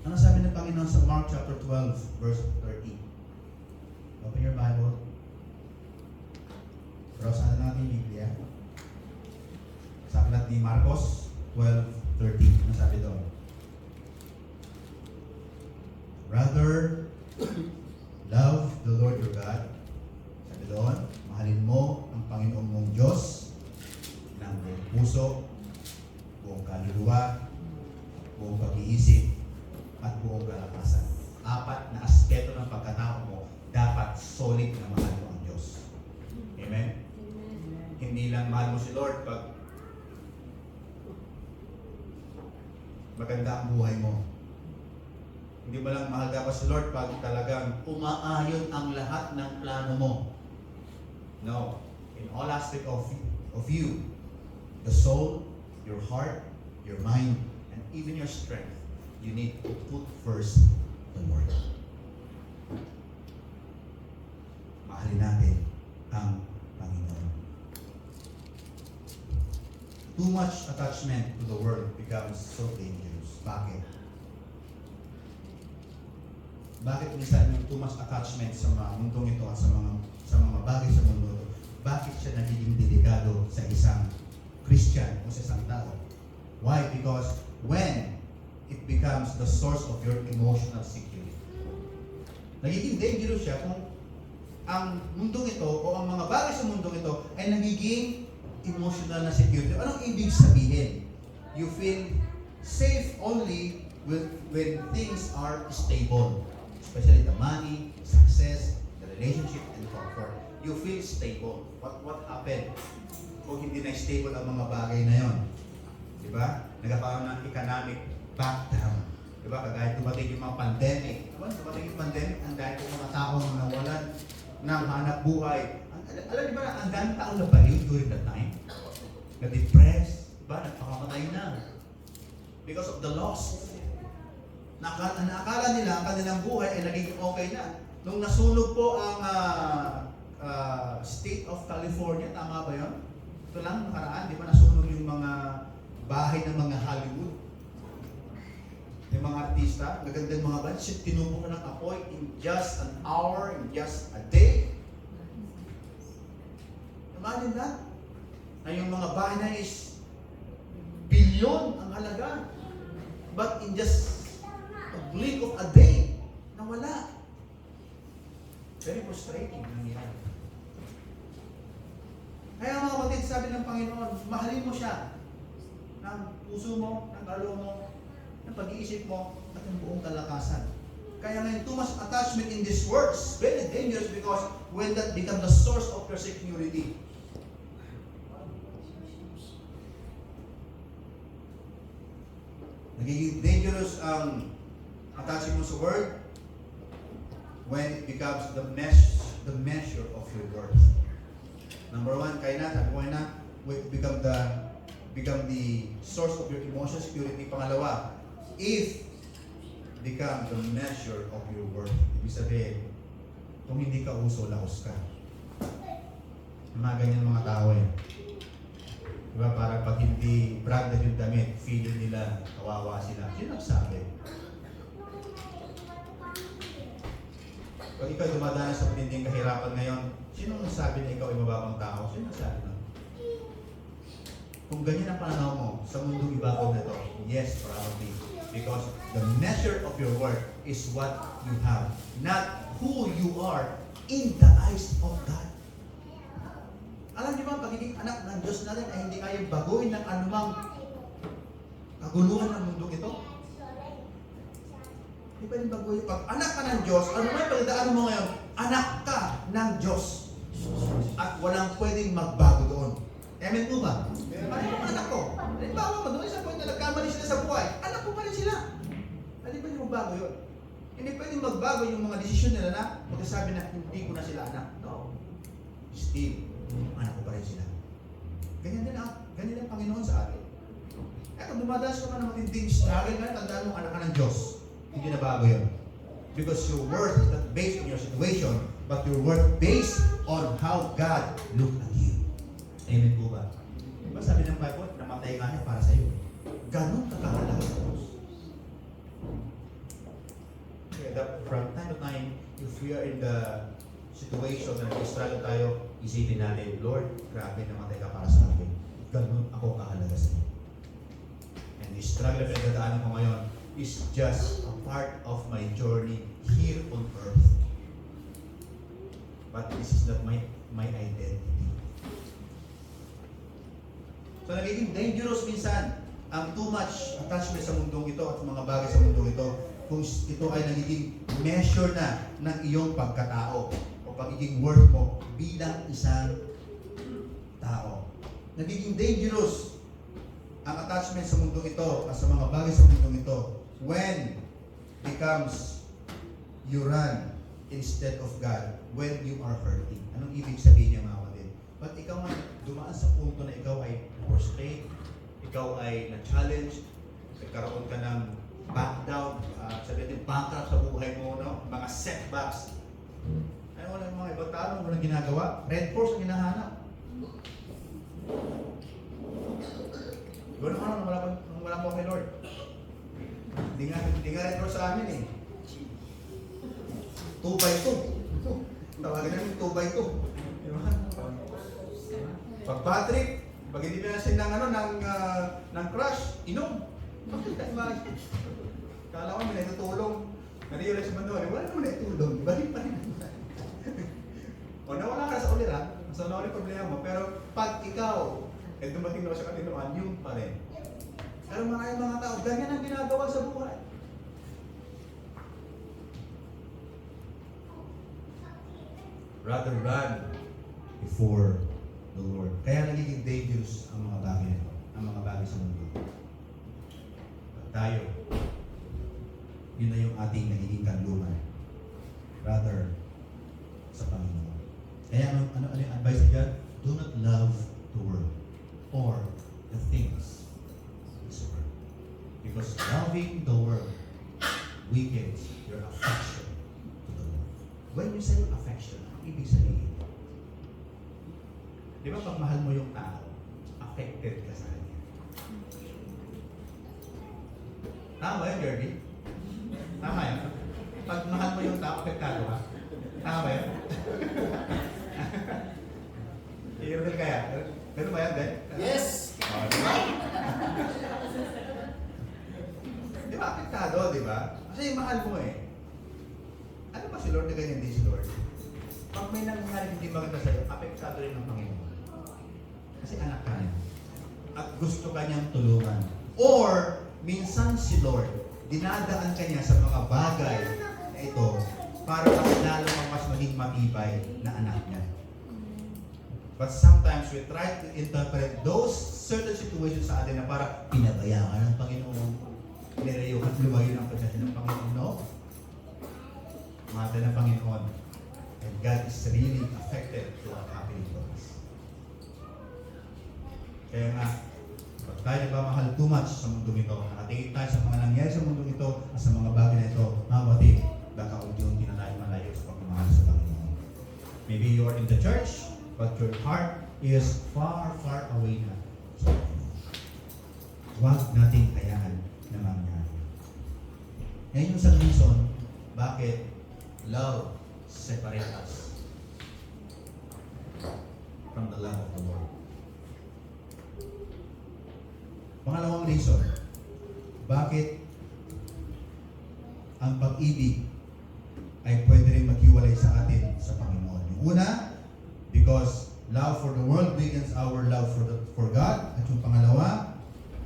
ano sabi ng Panginoon sa Mark chapter 12, verse 30? Open your Bible. Browse natin yung Biblia. Sa aklat ni Marcos 12:30. Ano sabi doon? Rather, love the Lord your God. Sabi doon, mahalin mo ang Panginoon mong Diyos ng buong puso, buong kaluluwa, buong pag-iisip, at buong kalakasan. 4 na aspeto ng pagkatao mo, dapat solid na mahal mo ang Diyos. Amen? Hindi lang mahal mo si Lord pag maganda ang buhay mo. Hindi mo lang mahal ka pa si Lord pag talagang umaayon ang lahat ng plano mo. No. In all aspect of you, the soul, your heart, your mind, and even your strength, you need to put first the Lord. Mahalin natin ang Panginoon. Too much attachment to the world becomes so dangerous. Bakit? Bakit minsan yung too much attachment sa mga mundong ito at sa mga bagay sa mundo ito, bakit siya nagiging delikado sa isang Christian o sa isang tao? Why? Because when it becomes the source of your emotional security, nagiging dangerous siya kung ang mundong ito o ang mga bagay sa mundong ito ay nagiging emotional na security. Anong ibig sabihin? You feel safe only when things are stable. Especially the money, success, the relationship, and comfort. You feel stable. What happened? Kung hindi na stable ang mga bagay na yon, di ba? Nagkakaroon ng economic backdown. Di ba? Kagaya dumating yung mga pandemic. Diba? Dumating yung pandemic, ang dahil ng mga tao na nawalan ng hanap buhay. Alam niyo ba na ang daming tao na baliw during that time? Na-depressed. Diba? Nagpakamatay na. Because of the loss. Nakakala nila ang kanilang buhay ay naging okay na. Nung nasunog po ang state of California, tama ba yun? Ito lang, nakaraan, di ba nasunog yung mga bahay ng mga Hollywood? Yung mga artista, magandang mga band, tinubo ka ng apoy in just an hour, in just a day. Imagine that? Na yung mga bahay na is bilyon ang halaga. But in just a blink of a day, nawala. Very frustrating nangyayari. Kaya mga kapatid, sabi ng Panginoon, mahalin mo siya ng puso mo, ng kaloob mo, ng pag-iisip mo, at ng buong kalakasan. Kaya ngayon, too much attachment in this world is very dangerous because when that becomes the source of your security, nagiging dangerous ang attaching mo sa word when it becomes the measure of your worth. Number one, kaya na, sabi ko na, become the source of your emotional security. Pangalawa, if become the measure of your worth. Ibig sabihin, kung hindi ka uso, lahos ka. Mga ganyan mga tao eh. Diba, parang pag hindi branded yung damit, feeling nila, kawawa sila. Sino nagsabi? Pag ikaw dumadanas sa matinding kahirapan ngayon, sino nagsabi na ikaw ay mababang tao? Sino nagsabi na? Kung ganyan ang pananaw mo sa mundong ibabaw na ito, yes, probably. Because the measure of your worth is what you have, not who you are in the eyes of God. Alam niyo ba, pagiging anak ng Diyos natin ay hindi kayang baguhin ng anumang kaguluhan ng mundo ito? Hindi pwedeng baguhin. Pag anak ka ng Diyos, ano man pagdaan mo ngayon, anak ka ng Diyos. At walang pwedeng magbago doon. Amen po ba? Parang yung anak ko. Halimbawa mo, doon sa point na nagkamali sila sa buhay, anak ko pa rin sila. Hindi pwedeng magbago yun. Hindi pwedeng magbago yung mga desisyon nila na magsasabi na hindi ko na sila anak. No. Still, anak ko pa rin sila. Ganyan ang Panginoon sa atin. Kaya kung dumadalas ka ng matinding struggle na, tandaan mo, anak ka ng Diyos. Hindi na bago yun. Because your worth is not based on your situation, but your worth based on how God looked at you. Amen po ba? Diba sabi ng Bible, namatay nga niya para sa iyo. Ganun kakahalaga sa Diyos. Kaya from time to time, if we are in the situation na nag-struggle tayo, isipin natin, Lord, grabe namatay ka para sa akin. Ganun ako kahalaga sa iyo. And the struggle na pinagdadaanan ko ngayon is just a part of my journey here on earth. But this is not my identity. So nagiging dangerous minsan ang too much attachment sa mundong ito at mga bagay sa mundong ito kung ito ay nagiging measure na ng iyong pagkatao o pagiging worth mo bilang isang tao. Nagiging dangerous ang attachment sa mundong ito at sa mga bagay sa mundong ito when becomes you run instead of God when you are hurting. Anong ibig sabihin niya, mga kapatid? But ikaw ay dumaan sa punto na ikaw ay frustrated, ikaw ay na-challenge, nagkaroon ka ng backdown, sabihin natin bankrupt sa buhay mo, no? Mga setbacks. Ano wala mga ibang tao, walang ginagawa? Red horse ang hinahanap. Gano'n ano, wala pa kay Lord. Hindi nga red horse sa amin eh. 2x2. Tawagan namin 2x2. Diba? Pag bad trip, pag hindi pinasin ng crush, inom. Kala ko may naitutulong. Na-realize mo doon, wala naman naitulong. Balik pa rin. O nawala ka sa uliran, so nawala yung problema mo. Pero pag ikaw, dumating na sa katinuan, yun pa rin. Pero maraming mga tao, ganyan ang ginagawa sa buhay. Rather run before the Lord. Kaya nagiging dangerous ang mga bagay nito, ang mga bagay sa mundo. Tayo, yun na yung ating nagiging kanlungan. Rather, sa Panginoon. Kaya ano yung advice ni God? Do not love the world or the things of this world. Because loving the world weakens your affection to the Lord. When you say affection, ang ibig sabihin? Di ba pag mahal mo yung tao, affected ka sa kanya? Tama ba yun, Jerby? Tama yan? Pag mahal mo yung tao, apektado ka? Tama ba yan? Iiril kaya? Ganun ba yan, Ben? Yes! Oh, di ba? Di ba, apektado, di ba? Kasi mahal mo eh. Ano ba si Lord na ganyan din si Lord? Pag may nangyari hindi maganda sa'yo, apektado rin ng Panginoon. Kasi anak ka niya. At gusto ka niyang tulungan. Or, minsan si Lord, dinadaan ka niya sa mga bagay na ito para mas lalo kang mas maging matibay na anak niya. But sometimes we try to interpret those certain situations sa atin na para pinabayaan ng Panginoon. Nilayo at lumayo ng pagkasin ng Panginoon. No? Mata ng Panginoon. And God is really affected to what happening to us. Kaya nga, pag tayo nagmamahal too much sa mundo ito, nakatingin tayo sa mga nangyari sa mundo ito at sa mga bagay na ito, mga kapatid, baka unti-unti na tayo malayo sa pagmamahal sa Panginoon. Maybe you are in the church, but your heart is far, far away na. So, huwag nating hayaan na mangyari. Yan yung isang reason bakit love separates us from the love of the Lord. Pangalawang reason, bakit ang pag-ibig ay pwede rin maghiwalay sa atin sa Panginoon. Yung una, because love for the world weakens our love for God. At yung pangalawa,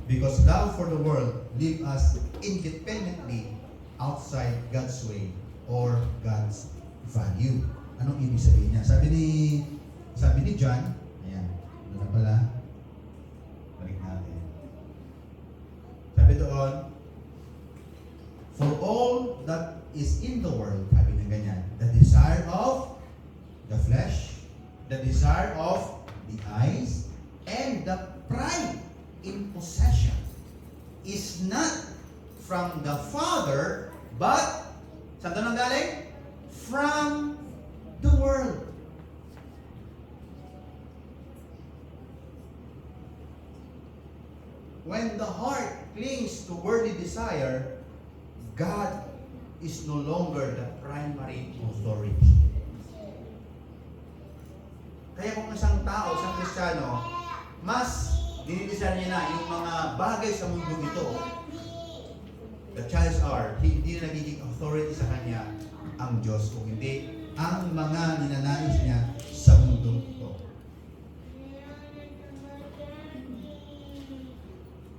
because love for the world leaves us independently outside God's way or God's value. Anong ibig sabihin niya? Sabi ni John, ayan, ano na pala? Balik natin. Sabi doon, for all that is in the world, sabi na ganyan, the desire of the flesh, the desire of the eyes, and the pride in possession is not from the Father, but, saan ito nanggaling? From the world. When the heart clings to worldly desire, God is no longer the primary authority. Kaya kung isang tao, isang Kristiyano, mas dinidesire niya na yung mga bagay sa mundo ito, the chances are, hindi na nagiging authority sa kanya ang Diyos, kung hindi ang mga ninanais niya sa mundo ito.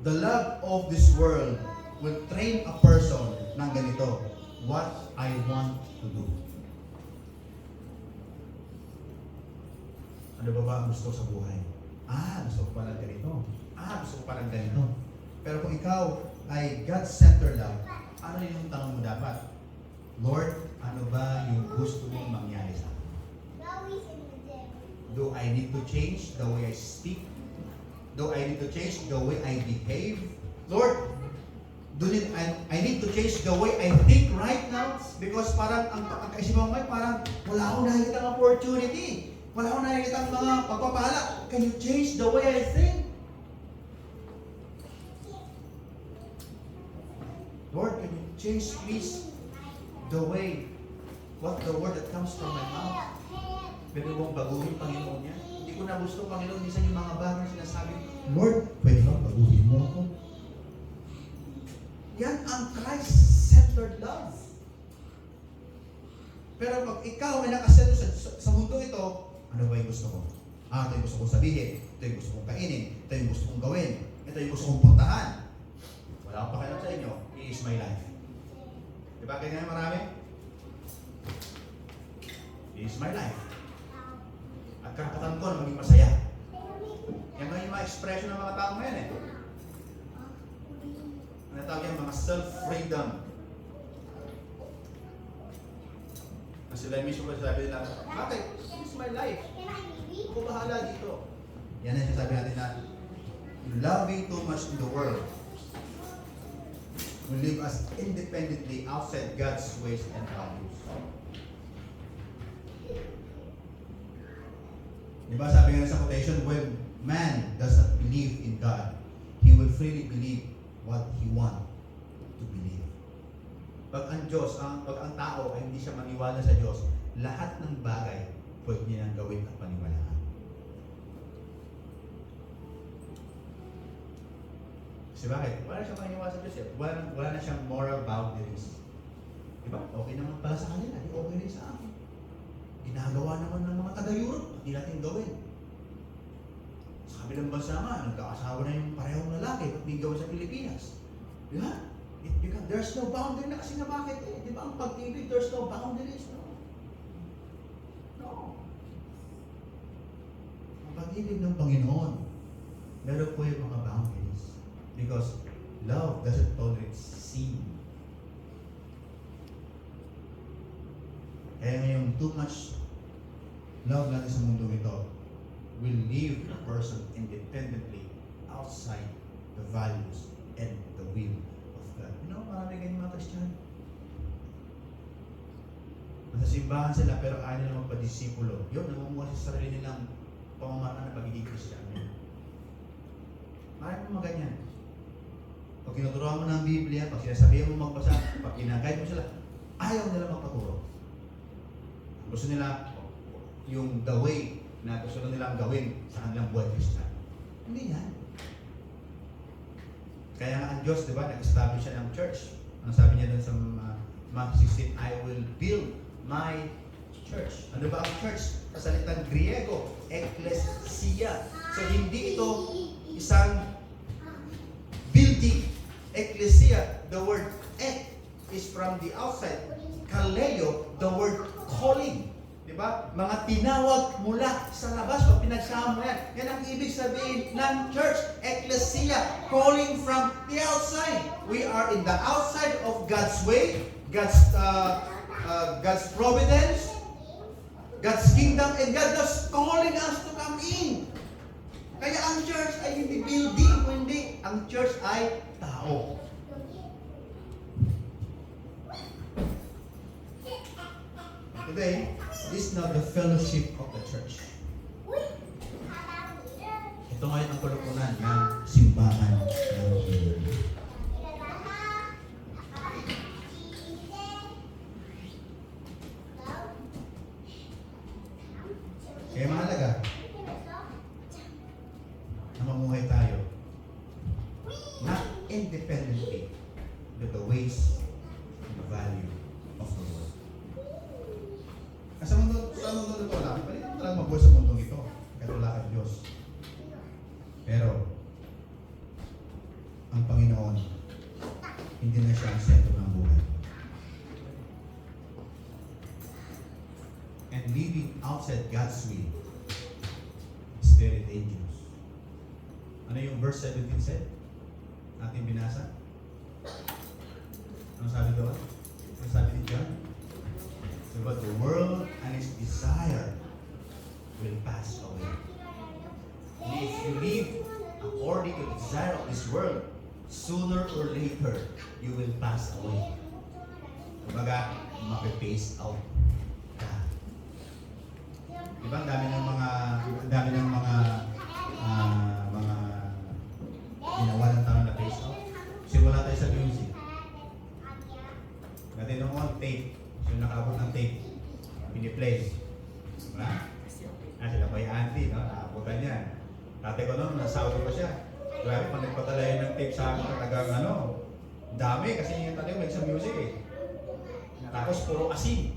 The love of this world will train a person ng ganito, what I want to do. Ano ba ang gusto sa buhay? Gusto ko pala ganito. Gusto ko pala ganito. Pero kung ikaw ay God-centered love, ano yung tanong mo dapat? Lord, ano ba yung gusto mong mangyari sa akin? Do I need to change the way I speak? Do I need to change the way I behave? Lord, I need to change the way I think right now? Because parang ang kaisipan mo parang wala akong nakikita ng opportunity. Wala akong nakikita ng mga pagpapala. Can you change the way I think? Lord, can you change please the way, the word that comes from my mouth? Pwede mong baguhin, Panginoon yan? Hindi ko na gusto, Panginoon, minsan yung mga bagay na sinasabi, Lord, pwede bang baguhin mo ako? Yan ang Christ-centered love. Pero pag ikaw ay nakasento sa mundo ito, ano ba yung gusto ko? Ito yung gusto kong sabihin, ito yung gusto kong kainin, ito yung gusto kong gawin, ito yung gusto kong puntahan. Wala akong pakialam sa inyo, it is my life. Diba kaya marami? It is my life. At karapatan ko na maging masaya. Yan nga yung mga expression ng mga tao ngayon eh. Ano tawag yan? Mga self-freedom. Na sila mismo ba sabi nila, bakit? This is my life. Ako bahala dito. Yan ang sasabi natin na loving too much in the world will leave us independently outside God's ways and values. Diba sabi nga sa quotation, when man does not believe in God, he will freely believe what he wants to believe. Pag ang Diyos, pag ang tao ay hindi siya maniwala sa Diyos, lahat ng bagay pwede niya nang gawin at paniwalaan. Kasi bakit? Wala siyang paniwala sa Diyos eh. Wala na siyang moral boundaries. Diba? Okay naman pala sa kanila, di okay rin sa akin. Ginagawa naman ng mga taga-Europe, hindi natin gawin. Sa kabilang bansa nga, nagkakasawa na yung parehong lalaki at hindi gawin sa Pilipinas. Di ba? There's no boundary na kasi na bakit eh. Di ba ang pag-ibig, there's no boundaries. No. Ang pag-ibig ng Panginoon, meron po yung mga boundaries. Because love doesn't tolerate sin. Kaya ngayong too much love natin sa mundo ito will leave a person independently outside the values and the will of God. You know, marami ganyan mga Christian. Nasa simbahan sila pero ayaw nila magpadisipulo. Yun, namumuha sa sarili nilang pamamaraan na pagiging Christian. Marami mga ganyan. Pag tinuturuan mo ng Biblia, pag sinasabihan mo magbasa, pag ginagay mo sila, ayaw nila magpaturo. Gusto nila yung the way na gusto nilang gawin sa kanilang buhay Christian. Hindi yan. Kaya nga ang Diyos, di ba, nag-establish siya ng church. Ang sabi niya dun sa Matthew 16, I will build my church. Ano ba ang church? Sa salitang Griego, ecclesia. So hindi ito isang building. Ecclesia, the word ek is from the outside. Kaleo, the word calling. Diba? Mga tinawag mula sa labas. Pag pinagsama mo yan, yan ang ibig sabihin ng church. Ecclesia, calling from the outside. We are in the outside of God's way, God's providence, God's kingdom, and God is calling us to come in. Kaya ang church ay hindi building, kundi ang church ay tao. Today, this is now the fellowship of the church. Ito ngayon ang pulupunan ng simbahan ng Pilipinas. Kaya mahalaga na mamuhay tayo not independently with the ways and the value of the world. Sa mundo ito lang, pwede naman talagang mabuhay sa mundong ito. Kahit wala kang Diyos. Pero, ang Panginoon, hindi na siya ang sentro ng buhay. And living outside God's will is very dangerous. Ano yung verse 17 said? Ating binasa? Ano sabi? this world, sooner or later, you will pass away. Kumbaga, mape-phase out ka. Diba, ang dami ng mga ginawa ng tao na phase out. Simula tayo sa music. Dati noon, tape. Yung nakaabot ng tape. Piniplay. Diba? Sila ko yung auntie, no? Nakabutan yan. Dati ko noon, nasauli pa siya. Grabe, pag nagpatalayan ng tape sa akin, talagang dami kasi yung tatay ko sa music eh. Tapos puro asin.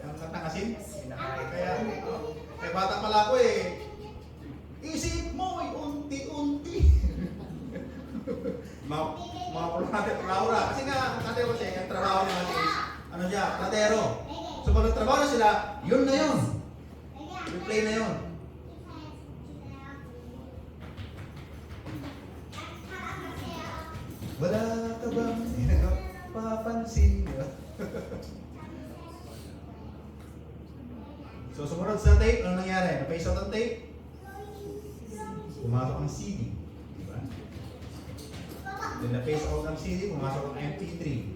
Ang kantang asin, pinakain kaya. Kaya bata pala ako eh. Isip mo, unti-unti. mga pulo natin, Laura. Kasi nga, ang tatay ko siya, yung trabaho niya kasi is, platero. So pag nagtrabaho na sila, yun na yun. Replay na yun. Wala ka bang papansin? So sumunod sa tape, ano nangyari? Napaisa ang tape? Pumasok ang CD. Diba? Then na-face out ang CD, pumasok ang MP3.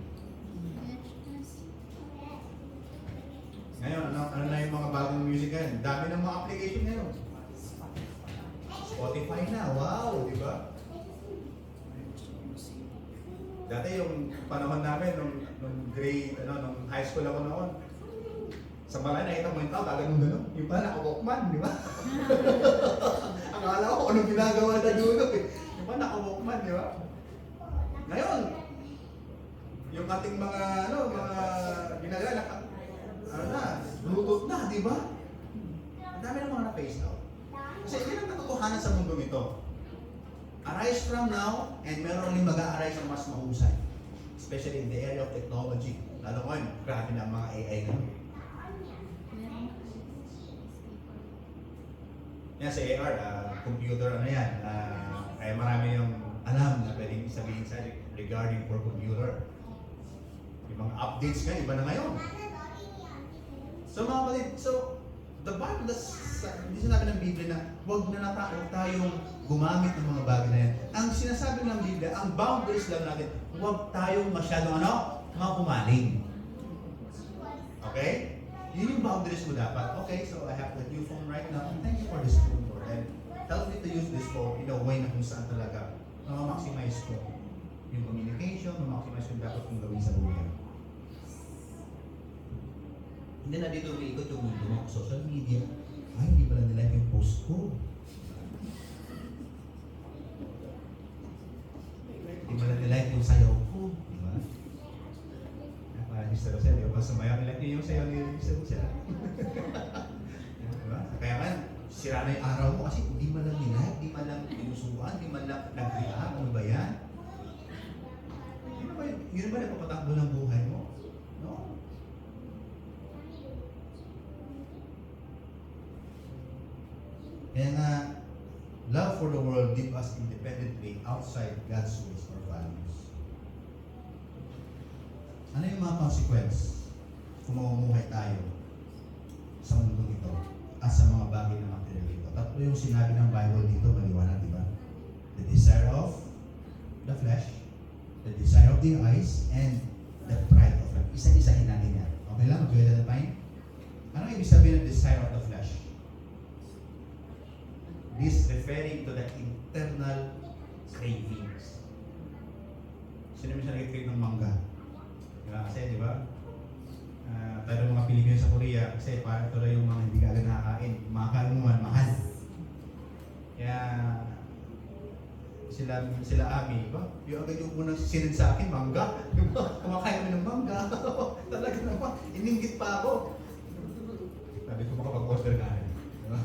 Ngayon, ano na yung mga bagong music ngayon? Dami ng mga application ngayon. Spotify na, wow, di ba? Dati yung panahon namin, nung grade, nung high school ako noon, sa balay nakita mo yung tao, gano'n. Yung pala naka-walkman, di ba? Akala ko anong ginagawa na dulo eh. Yung pala naka-walkman, di ba? Ngayon, yung ating mga ginagawa, Bluetooth na, di ba? Ang dami ng mga na-phase out. Kasi hindi lang katotohanan sa mundo nito. Arise from now, and meron rin mag-a-arise ang mas mahusay. Especially in the area of technology. Lalo ngayon, grabe na ang mga AI ngayon. Yan sa AR, computer yan. Kaya marami yung alam na pwedeng sabihin sa regarding for computer. Yung mga updates nga, iba na ngayon. So mga kapatid, the Bible, hindi sinabi ng Biblia na huwag tayong gumamit ng mga bagay na yan. Ang sinasabi ng Biblia, ang boundaries lang natin, huwag tayong masyadong makumaling. Okay? Yun yung boundaries mo dapat. Okay, so I have the new phone right now. And thank you for this phone, Lord. And help me to use this phone in a way na kung saan talaga ma-maximize ko yung communication, ma-maximize yung dapat kong gawin sa buhay. Hindi na dito umiikot yung mundo mo, social media. Ay, hindi pala nila yung post ko. Hindi pala nila yung sayaw ko. Diba? Parang Mr. Rosel, di ba? Sumayaw nila yung sayaw ni Mr. Rosel. Diba? Kaya man, sira na yung araw mo kasi hindi man lang nila, hindi man lang pinusuan, hindi man lang nag-react. Ano ba yan? Yun ba nagpapatakbo ng buhay mo? No? Kaya nga, love for the world leave us independently outside God's ways or values. Ano yung mga consequence kung mamumuhay tayo sa mundo ito at sa mga bagay na material dito? Tatlo yung sinabi ng Bible dito, maliwanag, di ba? The desire of the flesh, the desire of the eyes, and the pride of life. Isa-isahin natin yan. Okay lang? Mag-join na tayo? Ano ibig sabihin ng desire of the flesh? This referring to the internal cravings. Sino mo siya nag-crave ng mangga? Diba? Kasi, di ba? Tayo mga Pilipino sa Korea, kasi parang ito lang yung mga hindi ka agad nakakain. Makakain mo man, mahal. Kaya, sila Ami, ba? Yung agad yung unang sinid sa akin, mangga. Kumakain kami ng mangga. Talaga naman, ininggit pa ako. Sabi ko makapag-order ka rin. Diba?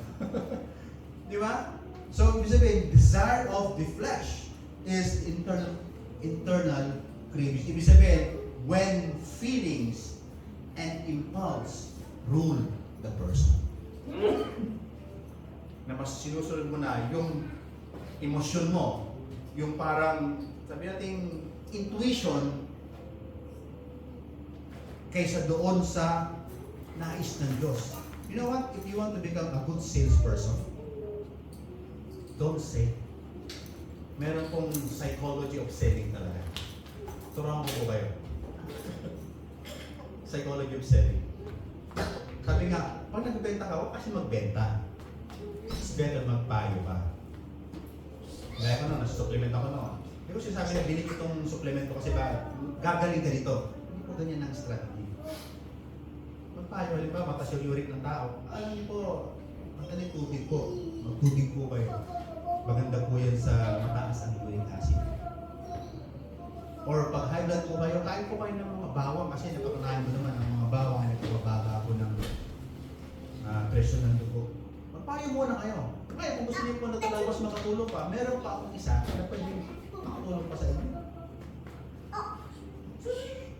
Di ba? So, ibig sabihin, desire of the flesh is internal cravings. Ibig sabihin, when feelings and impulse rule the person. Na mas sinusunod mo na yung emosyon mo, yung parang, sabi natin, intuition, kaysa doon sa nais ng Diyos. You know what? If you want to become a good salesperson, don't say. meron pong psychology of selling talaga. Turuan ko po kayo. Psychology of selling. Sabi nga, pag nagbenta ka, huwag kasi magbenta. It's better magpayo ka. Gaya ko na, nasa-supplement ako noon. Pero sinasabi na, binig itong supplement ko kasi ba, gagaling ka dito. Hindi po ganyan ang strategy. Magpayo, halimbawa, matas yung uric ng tao. Alam niyo po, mataling tubig po. Magtubig po kayo. Maganda po yan sa mataas ang uric acid. Or pag high blood po kayo, kain po kayo ng mga bawang kasi napatunayan mo naman ang mga bawang ay nagpapababa po ng presyo ng dugo. Magpayo muna kayo. Kaya kung gusto niyo po na talaga mas makatulong pa, meron pa akong isa na pwedeng makatulong pa sa inyo.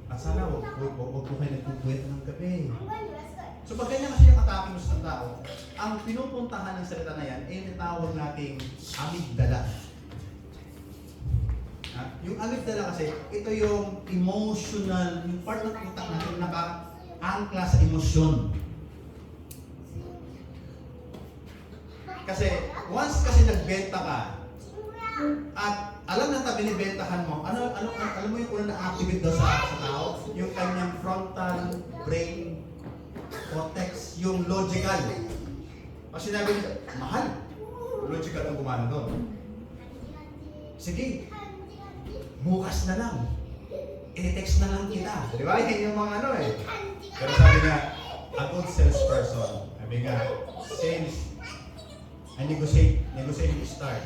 At sana huwag po kayo nagpupuwet ng gabi. So pag ganyan kasi yung atake mo sa tao, ang pinupuntahan ng salita na yan ay natawag nating amygdala. Yung amygdala kasi, ito yung emotional, yung part ng utak natin naka-angkla sa emosyon. Kasi, once kasi nagbenta ka, at alam na binibentahan mo, alam mo yung unang na-activate daw sa tao? Yung kanyang frontal brain cortex, yung logical. Pag sinabi niya, mahal, logical ang gumana doon. Sige, bukas na lang. I-text na lang kita. Di ba? Yan yung mga ano eh. Pero sabi nga, a good salesperson, sabi nga, sales, and negotiating start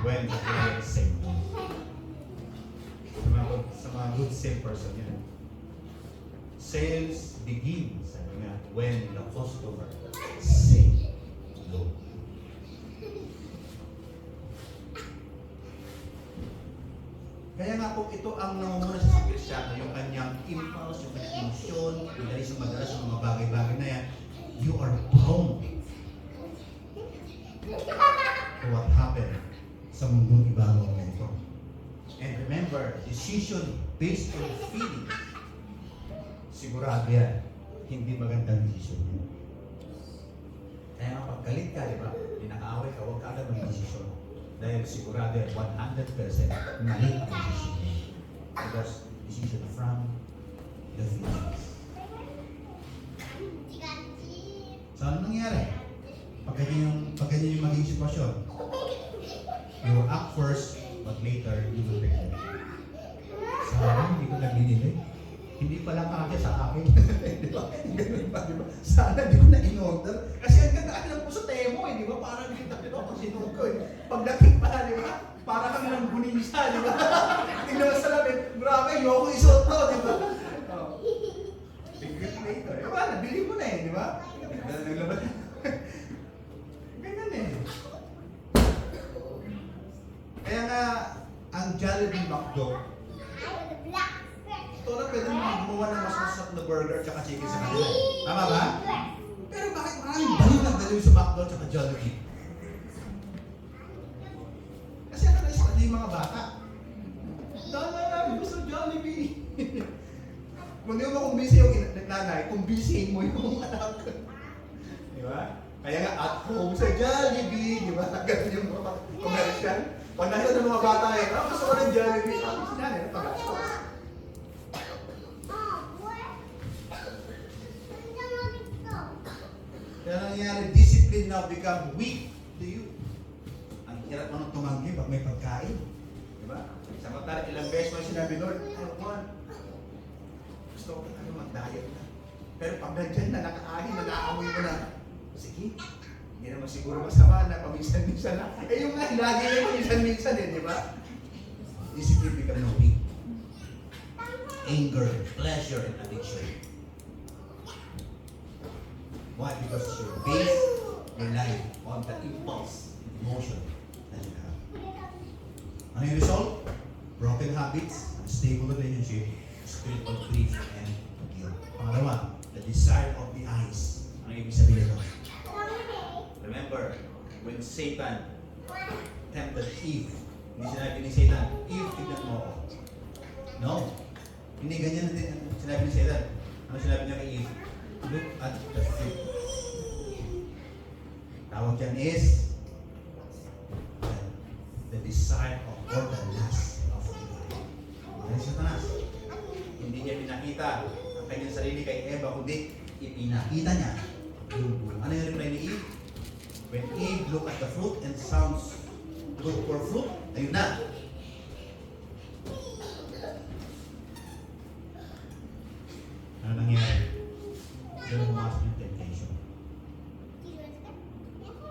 when the client is safe. Sa mga good salesperson yan. Sales begins, sabi nga, when the customer say no. Kaya nga po ito ang namumuna sa Kristyano, yung kanyang impulse, yung kanyang emosyon, yung dalis yung madalas sa mga bagay-bagay na yan, you are prone to what happened sa mundong ibang momento. And remember, decision based on feeling, sigurado yan, hindi magandang decision yan. Kaya nga pagkalit ka, di ba? Pinakaaway ka, huwag ka agad mag-decision. Dahil sigurado yan, 100% mali ang decision yan. Because decision from the feelings. So ano nangyari? Pag ganyan yung maging sitwasyon, you will act first, but later you will regret. Sana hindi ko naglinilig. Hindi pala kaya sa akin. Di ba? Ganun pa, di ba? Sana di ko na in-order. Kasi ang ganda lang po sa temo eh, di ba? Parang nakita ko pag sinuod ko eh. Pagdating pa, di ba? Para kami ng bunisa, di ba? Tingnan mo sa lamin, grabe, ayoko isuot to, di ba? Regret later. Di ba? Nabili mo na eh, di ba? Naglaban. Ganyan eh. Kaya nga, ang Jollibee McDo, ito na pwede mo gumawa ng mas masarap na burger at saka chicken sa kanila. Tama ba? Pero bakit maraming baliw na baliw sa McDo at saka Jollibee? Kasi ano na yung mga bata. Dala, gusto Jollibee. Kung di mo kumbisi yung nanay, kumbisihin mo yung anak. Di ba? Kaya nga, at home sa Jollibee, di ba? Ganun yung mga commercial. Pag nakita ng mga bata eh, gusto ko ng Jollibee. Sabi si nanay, pag-gastos. Kaya nangyayari, discipline now become weak to you. Ang hirap mo nang tumanggi pag may pagkain. Di ba? Samantala, ilang beses mo sinabi, Lord, gusto ko mag-diet na. Pero pag nandyan na, nakakain, nag-aamoy mo na. Sige, hindi naman siguro masama na paminsan-minsan na. Eh yung nga, lagi na paminsan-minsan eh, di ba? Discipline become now weak. Anger, pleasure, and addiction. Why? Because you base your life on the impulse, emotion that you have. Ano yung result? Broken habits, unstable relationship, spiritual grief, and guilt. Pangalawa, the desire of the eyes. Ano yung ibig sabihin ito? Remember, when Satan tempted Eve, hindi sinabi ni Satan, Eve, tignan mo ako. No. Hindi ganyan natin sinabi ni Satan. Ano sinabi niya kay Eve? Look at the fruit. Tawag dyan is the desire ipinakita ang kanyang sarili kay Eva, kundi ipinakita niya yung bunga. Ano yung reply ni Eve? When Eve looked at the fruit and sounds good for fruit, ayun na. Ano nangyari? Sino pumasok yung temptation?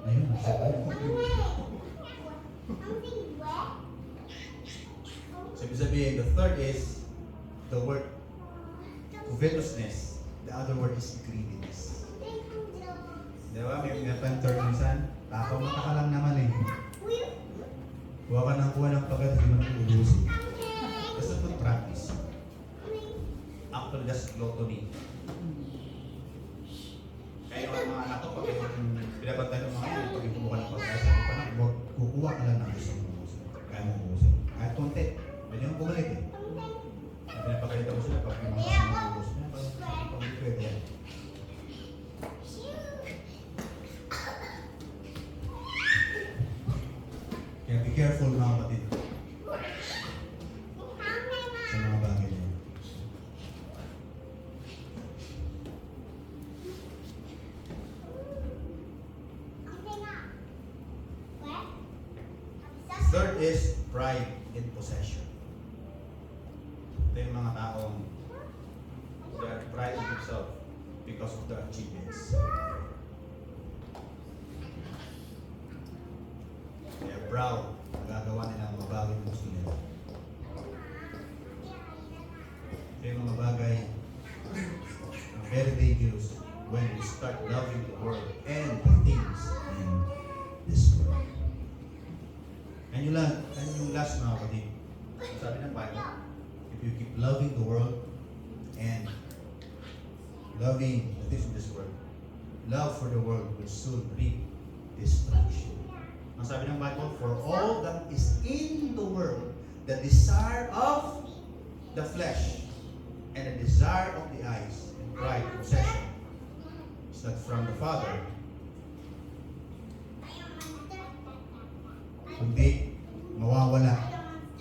Ayun, nagsabi. Sabi, the third is the word covetousness. The other word is greediness. Di ba? May third minsan. Takaw mata ka lang naman eh. Kuha ka ng ng pagkat, hindi mo na uubusin. That's a good practice. Actually, that's gluttony. Kaya yung mga anak ko, pag pinapantay ng mga yun, pag kumuha ng pagkain, sabi ko na, huwag kukuha ka lang ng gusto mong ubusin. Kaya mong ubusin. Kahit konti. Pwede yung bumalik eh. Pinapakita ko sila pag yung mga gusto mong ubusin. Pag pwede yan. Kaya be careful mga kapatid. Sa mga bagay niya. Third is pride in possession. Ito yung mga taong they are pride in themselves because of their achievements. They are proud. Magagawa nila ang mga bagay na gusto nila. Ito yung mga bagay na very dangerous when we start loving the world and the things in this world. And yung last mga kapatid, sabi ng Bible, if you keep loving the world and loving the things in this world, love for the world will soon reap destruction. Ang sabi ng Bible, for all that is in the world, the desire of the flesh and the desire of the eyes and pride, possession, is not from the Father, kundi mawawala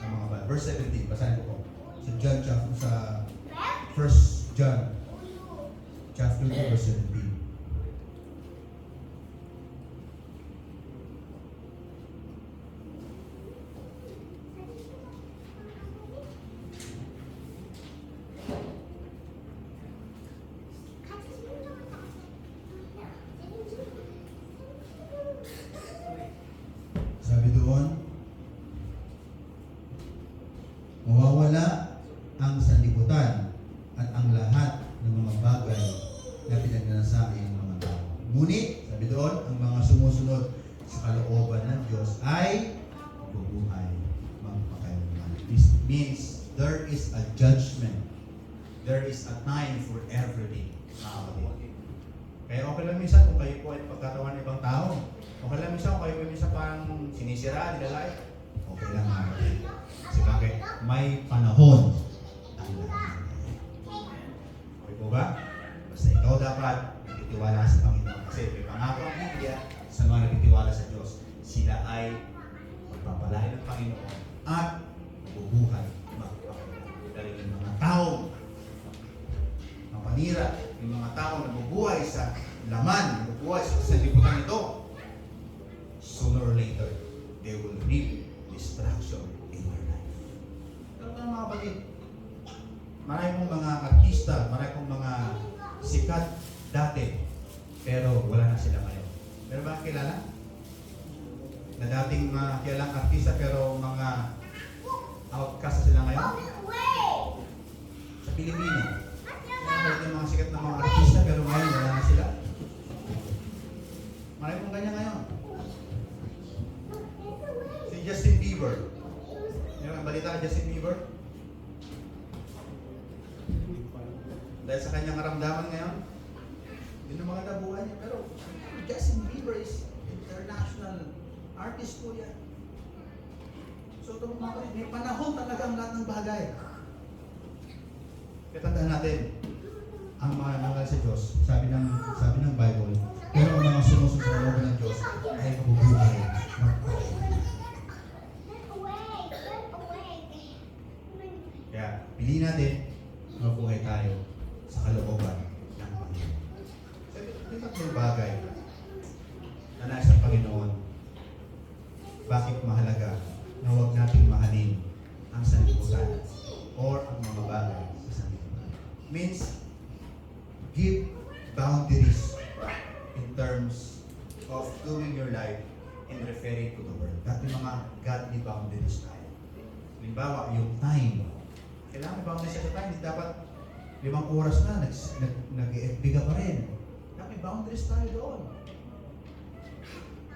ang mga bagay. Verse 17, basahin ko po. Sa John chapter, sa 1 John chapter 2, verse 17. Sabi doon, mawawala ang sanlibutan at ang lahat ng mga bagay na pinagnanasa ng mga tao. Ngunit, sabi doon, ang mga sumusunod sa kalooban ng Diyos ay bubuhay magpakailanman. This means there is a judgment. There is a time for everything. Kaya okay lang minsan kung kayo po ay pagkatawan ng ibang tao. Okay lang minsan kung kayo po minsan parang sinisira, nilalay. Okay lang mga kapatid. Kasi bakit? May panahon ang lahat. Okay po ba? Basta ikaw dapat nagtitiwala sa Panginoon. Kasi may pangako ang Biblia sa mga nagtitiwala sa Diyos. Sila ay magpapalain ng Panginoon at mabubuhay magpapalain. Dahil yung mga tao mapanira, yung mga tao nabubuhay sa laman, nabubuhay sa sanlibutan ito, sooner or later, they will reap destruction in their life. Pero mga kapatid, marami pong mga artista, marami pong mga sikat dati, pero wala na sila ngayon. Meron ba kilala? Na dating kilalang artista, pero mga outcast sila ngayon? Sa Pilipino. Yung mga sikat na mga artista, pero ngayon wala na sila. Marami pong ganyan ngayon. Si Justin Bieber. Yung ang balita na Justin Bieber? Dahil sa kanyang karamdaman ngayon, yun ang mga nabuhay niya. Pero Justin Bieber is international artist po yan. So ito mga may panahon talaga ang lahat ng bagay. Kaya tandaan natin, ang mga nangal sa Diyos, sabi ng Bible, pero ang mga sumusunod sa loob ng Diyos ay mabubuhay. Kaya, piliin natin mabuhay tayo sa kalooban ng Panginoon. May tatlong bagay na nasa Panginoon. Bakit mahalaga na huwag nating mahalin ang sanlibutan or ang mga bagay sa sanlibutan? Means, give boundaries in terms of doing your life and referring to the Word. Dati mga godly boundaries tayo. Halimbawa, yung time. Kailangan may boundaries sa time. Hindi dapat 5 oras na, nag-FB ka pa rin. Dapat may boundaries tayo doon.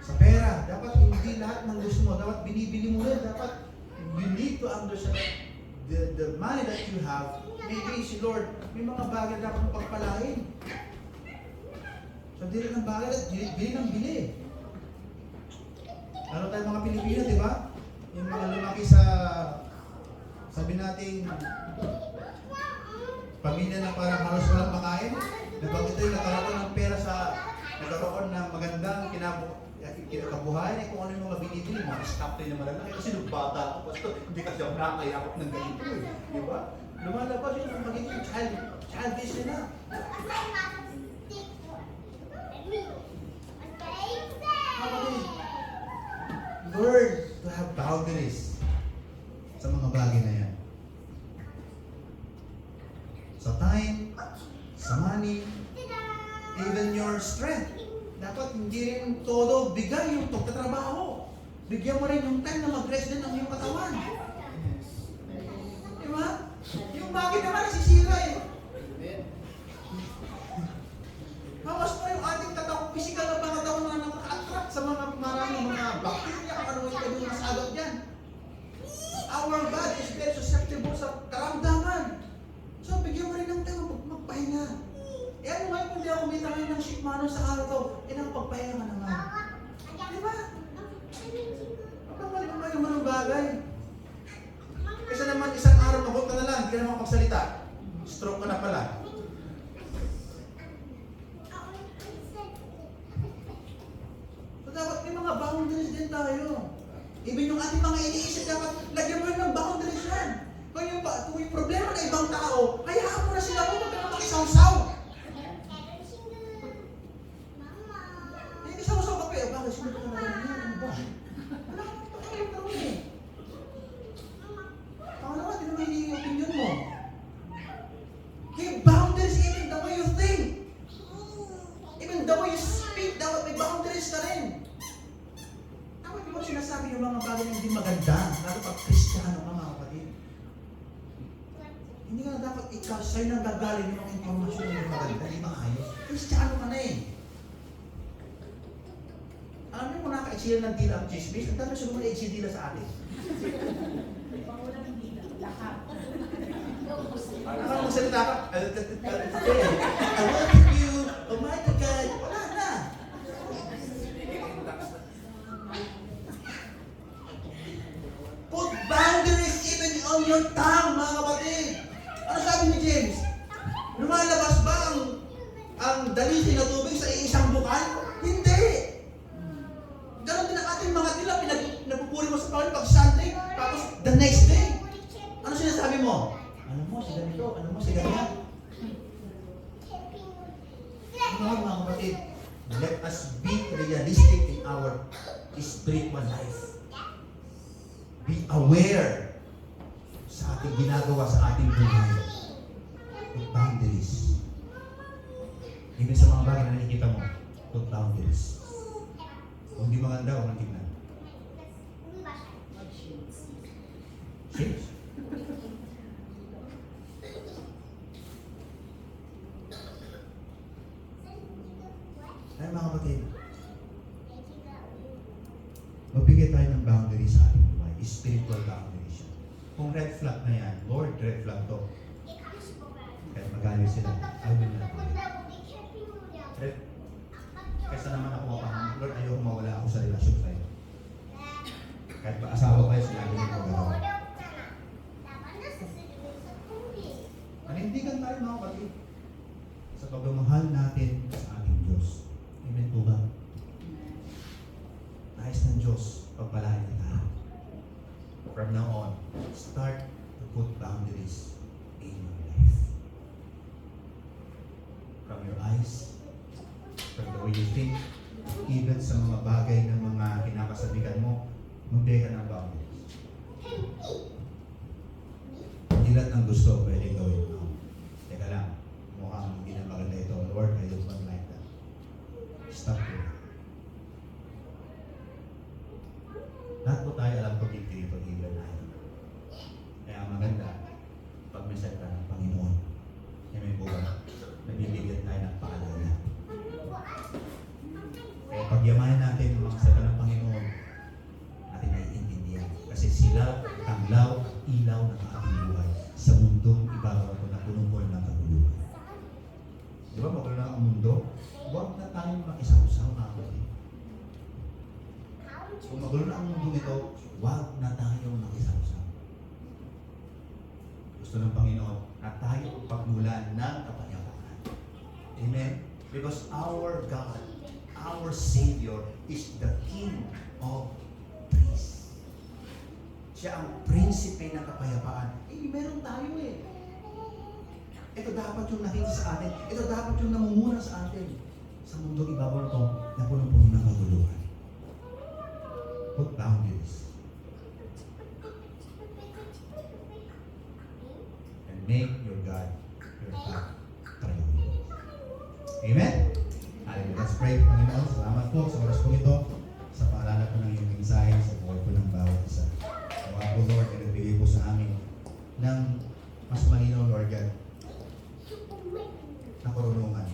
Sa pera, dapat hindi lahat ng gusto mo. Dapat binibili mo rin. Dapat you need to understand the money that you have. Maybe si Lord, may mga bagay na dapat mong pagpalain. So, dili ng bagay, bili ng bili. Lalo tayo mga Pilipino, di ba? Yung mga lumaki sa, sabi nating, pamilya na parang halos walang makain. Nabanggit tayo, nagkaroon ng pera nagkaroon ng magandang kinakabuhay, kung ano yung mga binibili, mga stop tayo na malalaki. Kasi nung bata ako, basta hindi kasi ako nakakayakot ng ganito eh. Di ba? Lumalabas yun ang magiging childish na. Kapatid, learn to have boundaries sa mga bagay na yan. Sa time, sa money, even your strength. Dapat hindi rin todo bigay yung pagtatrabaho. Bigyan mo rin yung time na mag-rest din ang iyong katawan. Di ba? Yung bagay naman nasisira eh. Hawas pa yung ating katawan, physical na pangatawan na nakaka-attract sa mga maraming mga bacteria kung ano yung pwede masagot dyan. Our body is very susceptible sa karamdaman. So, bigyan mo rin ng time magpahinga. Eh ano ngayon kung di ako kumita ngayon ng ship mano sa araw to, eh nakapagpahinga ka naman. Di ba? Kapag mo ng bagay. Kasi naman isang araw mahot ka na lang, hindi ka naman magsalita. Stroke ka na pala. So dapat may mga boundaries din tayo. Even yung ating mga iniisip, dapat lagyan mo rin ng boundaries yan. Kung yung problema ng ibang tao, hayaan mo na sila mo, huwag ka na makisaw-saw. Isaw-saw ka pa eh, bakit sunod ka na ganyan? Ano ba? Wala ka pa kayo gawin eh. Ako naman, di naman yung opinion mo. Give boundaries even the way you think. Even the way you speak, dapat may boundaries ka rin. Dapat di mo sinasabi yung mga bagay na hindi maganda, lalo pag Kristiyano ka mga kapatid. Hindi ka na dapat ikaw, sa'yo nang gagaling yung mga informasyon na hindi maganda, hindi maayos. Kristiyano ka na eh. Alam niyo kung naka-exhale ng dila ang chismis, ang dami siguro na-exhale dila sa atin. Pangulang dila, lahat. Parang magsalita ka, I welcome you, oh my God, wala na. Put boundaries even on your tongue, mga kapatid. Ano sabi ni James? Lumalabas ba ang dalisig na tubig sa isang bukan? Hindi. Ganon din ang ating mga tila, pinagpupuri mo sa Panginoon pag Sunday, tapos the next day, ano sinasabi mo? Alam mo, si ganito, alam mo, si ganyan. Ano mga kapatid, let us be realistic in our spiritual life. Be aware sa ating ginagawa sa ating buhay. Put boundaries. Even sa mga bagay na nakikita mo, put boundaries. Kung di maganda, huwag nang tignan. Shades. Ay mga kapatid, magbigay tayo ng boundaries sa ating buhay. Spiritual boundaries. Kung red flag na yan, Lord, red flag to. Kahit magalit sila, I will not do it. Kaysa naman ako mapahangin, Lord, ayaw mawala ako sa relasyon sa'yo. Kahit ba asawa kayo, sinabi niyo ko gano'n. Panindigan tayo mga kapatid sa pagmamahal natin sa ating Diyos. Amen po ba? Nais ng Diyos, pagpalain kita. From now on, start to put boundaries in your life. you think, even sa mga bagay na mga kinakasabihan mo, magbigay ka ng boundaries. Hindi lahat ng gusto pwede gawin mo. Teka lang, mukhang hindi na maganda ito. Lord, I don't want like that. Stop it. Lahat po tayo alam ko hindi ito even tayo. Kaya maganda, pag may salita ng Panginoon, may buwan, nabibigyan tayo ng paalala. Kaya pagyamanin natin ang mga salita ng Panginoon, natin naiintindihan. Kasi sila, tanglaw at ilaw ng ating buhay sa mundong ibabaw ko na punong-puno ng kaguluhan. Di ba, magulo na ang mundo? Huwag na tayong makisaw-saw, kapatid. Kung magulo na ang mundo ito, huwag na tayong makisaw-saw. Gusto ng Panginoon na tayo pagmulan ng kapayapaan. Amen? Because our God, our Savior, is the King of peace. Siya ang prinsipe ng kapayapaan. Meron tayo eh. Ito dapat yung nakita sa atin. Ito dapat yung namumuna sa atin. Sa mundo ibabaw ko na punong-puno ng kaguluhan. Put boundaries. And make your God your top priority. Amen? Hallelujah. Let's pray. Panginoon, salamat po sa oras po ito, sa paalala po ng iyong mensahe sa buhay po ng bawat isa. Mga po, Lord, ay nagbigay po sa amin ng mas malinaw, Lord God, na karunungan.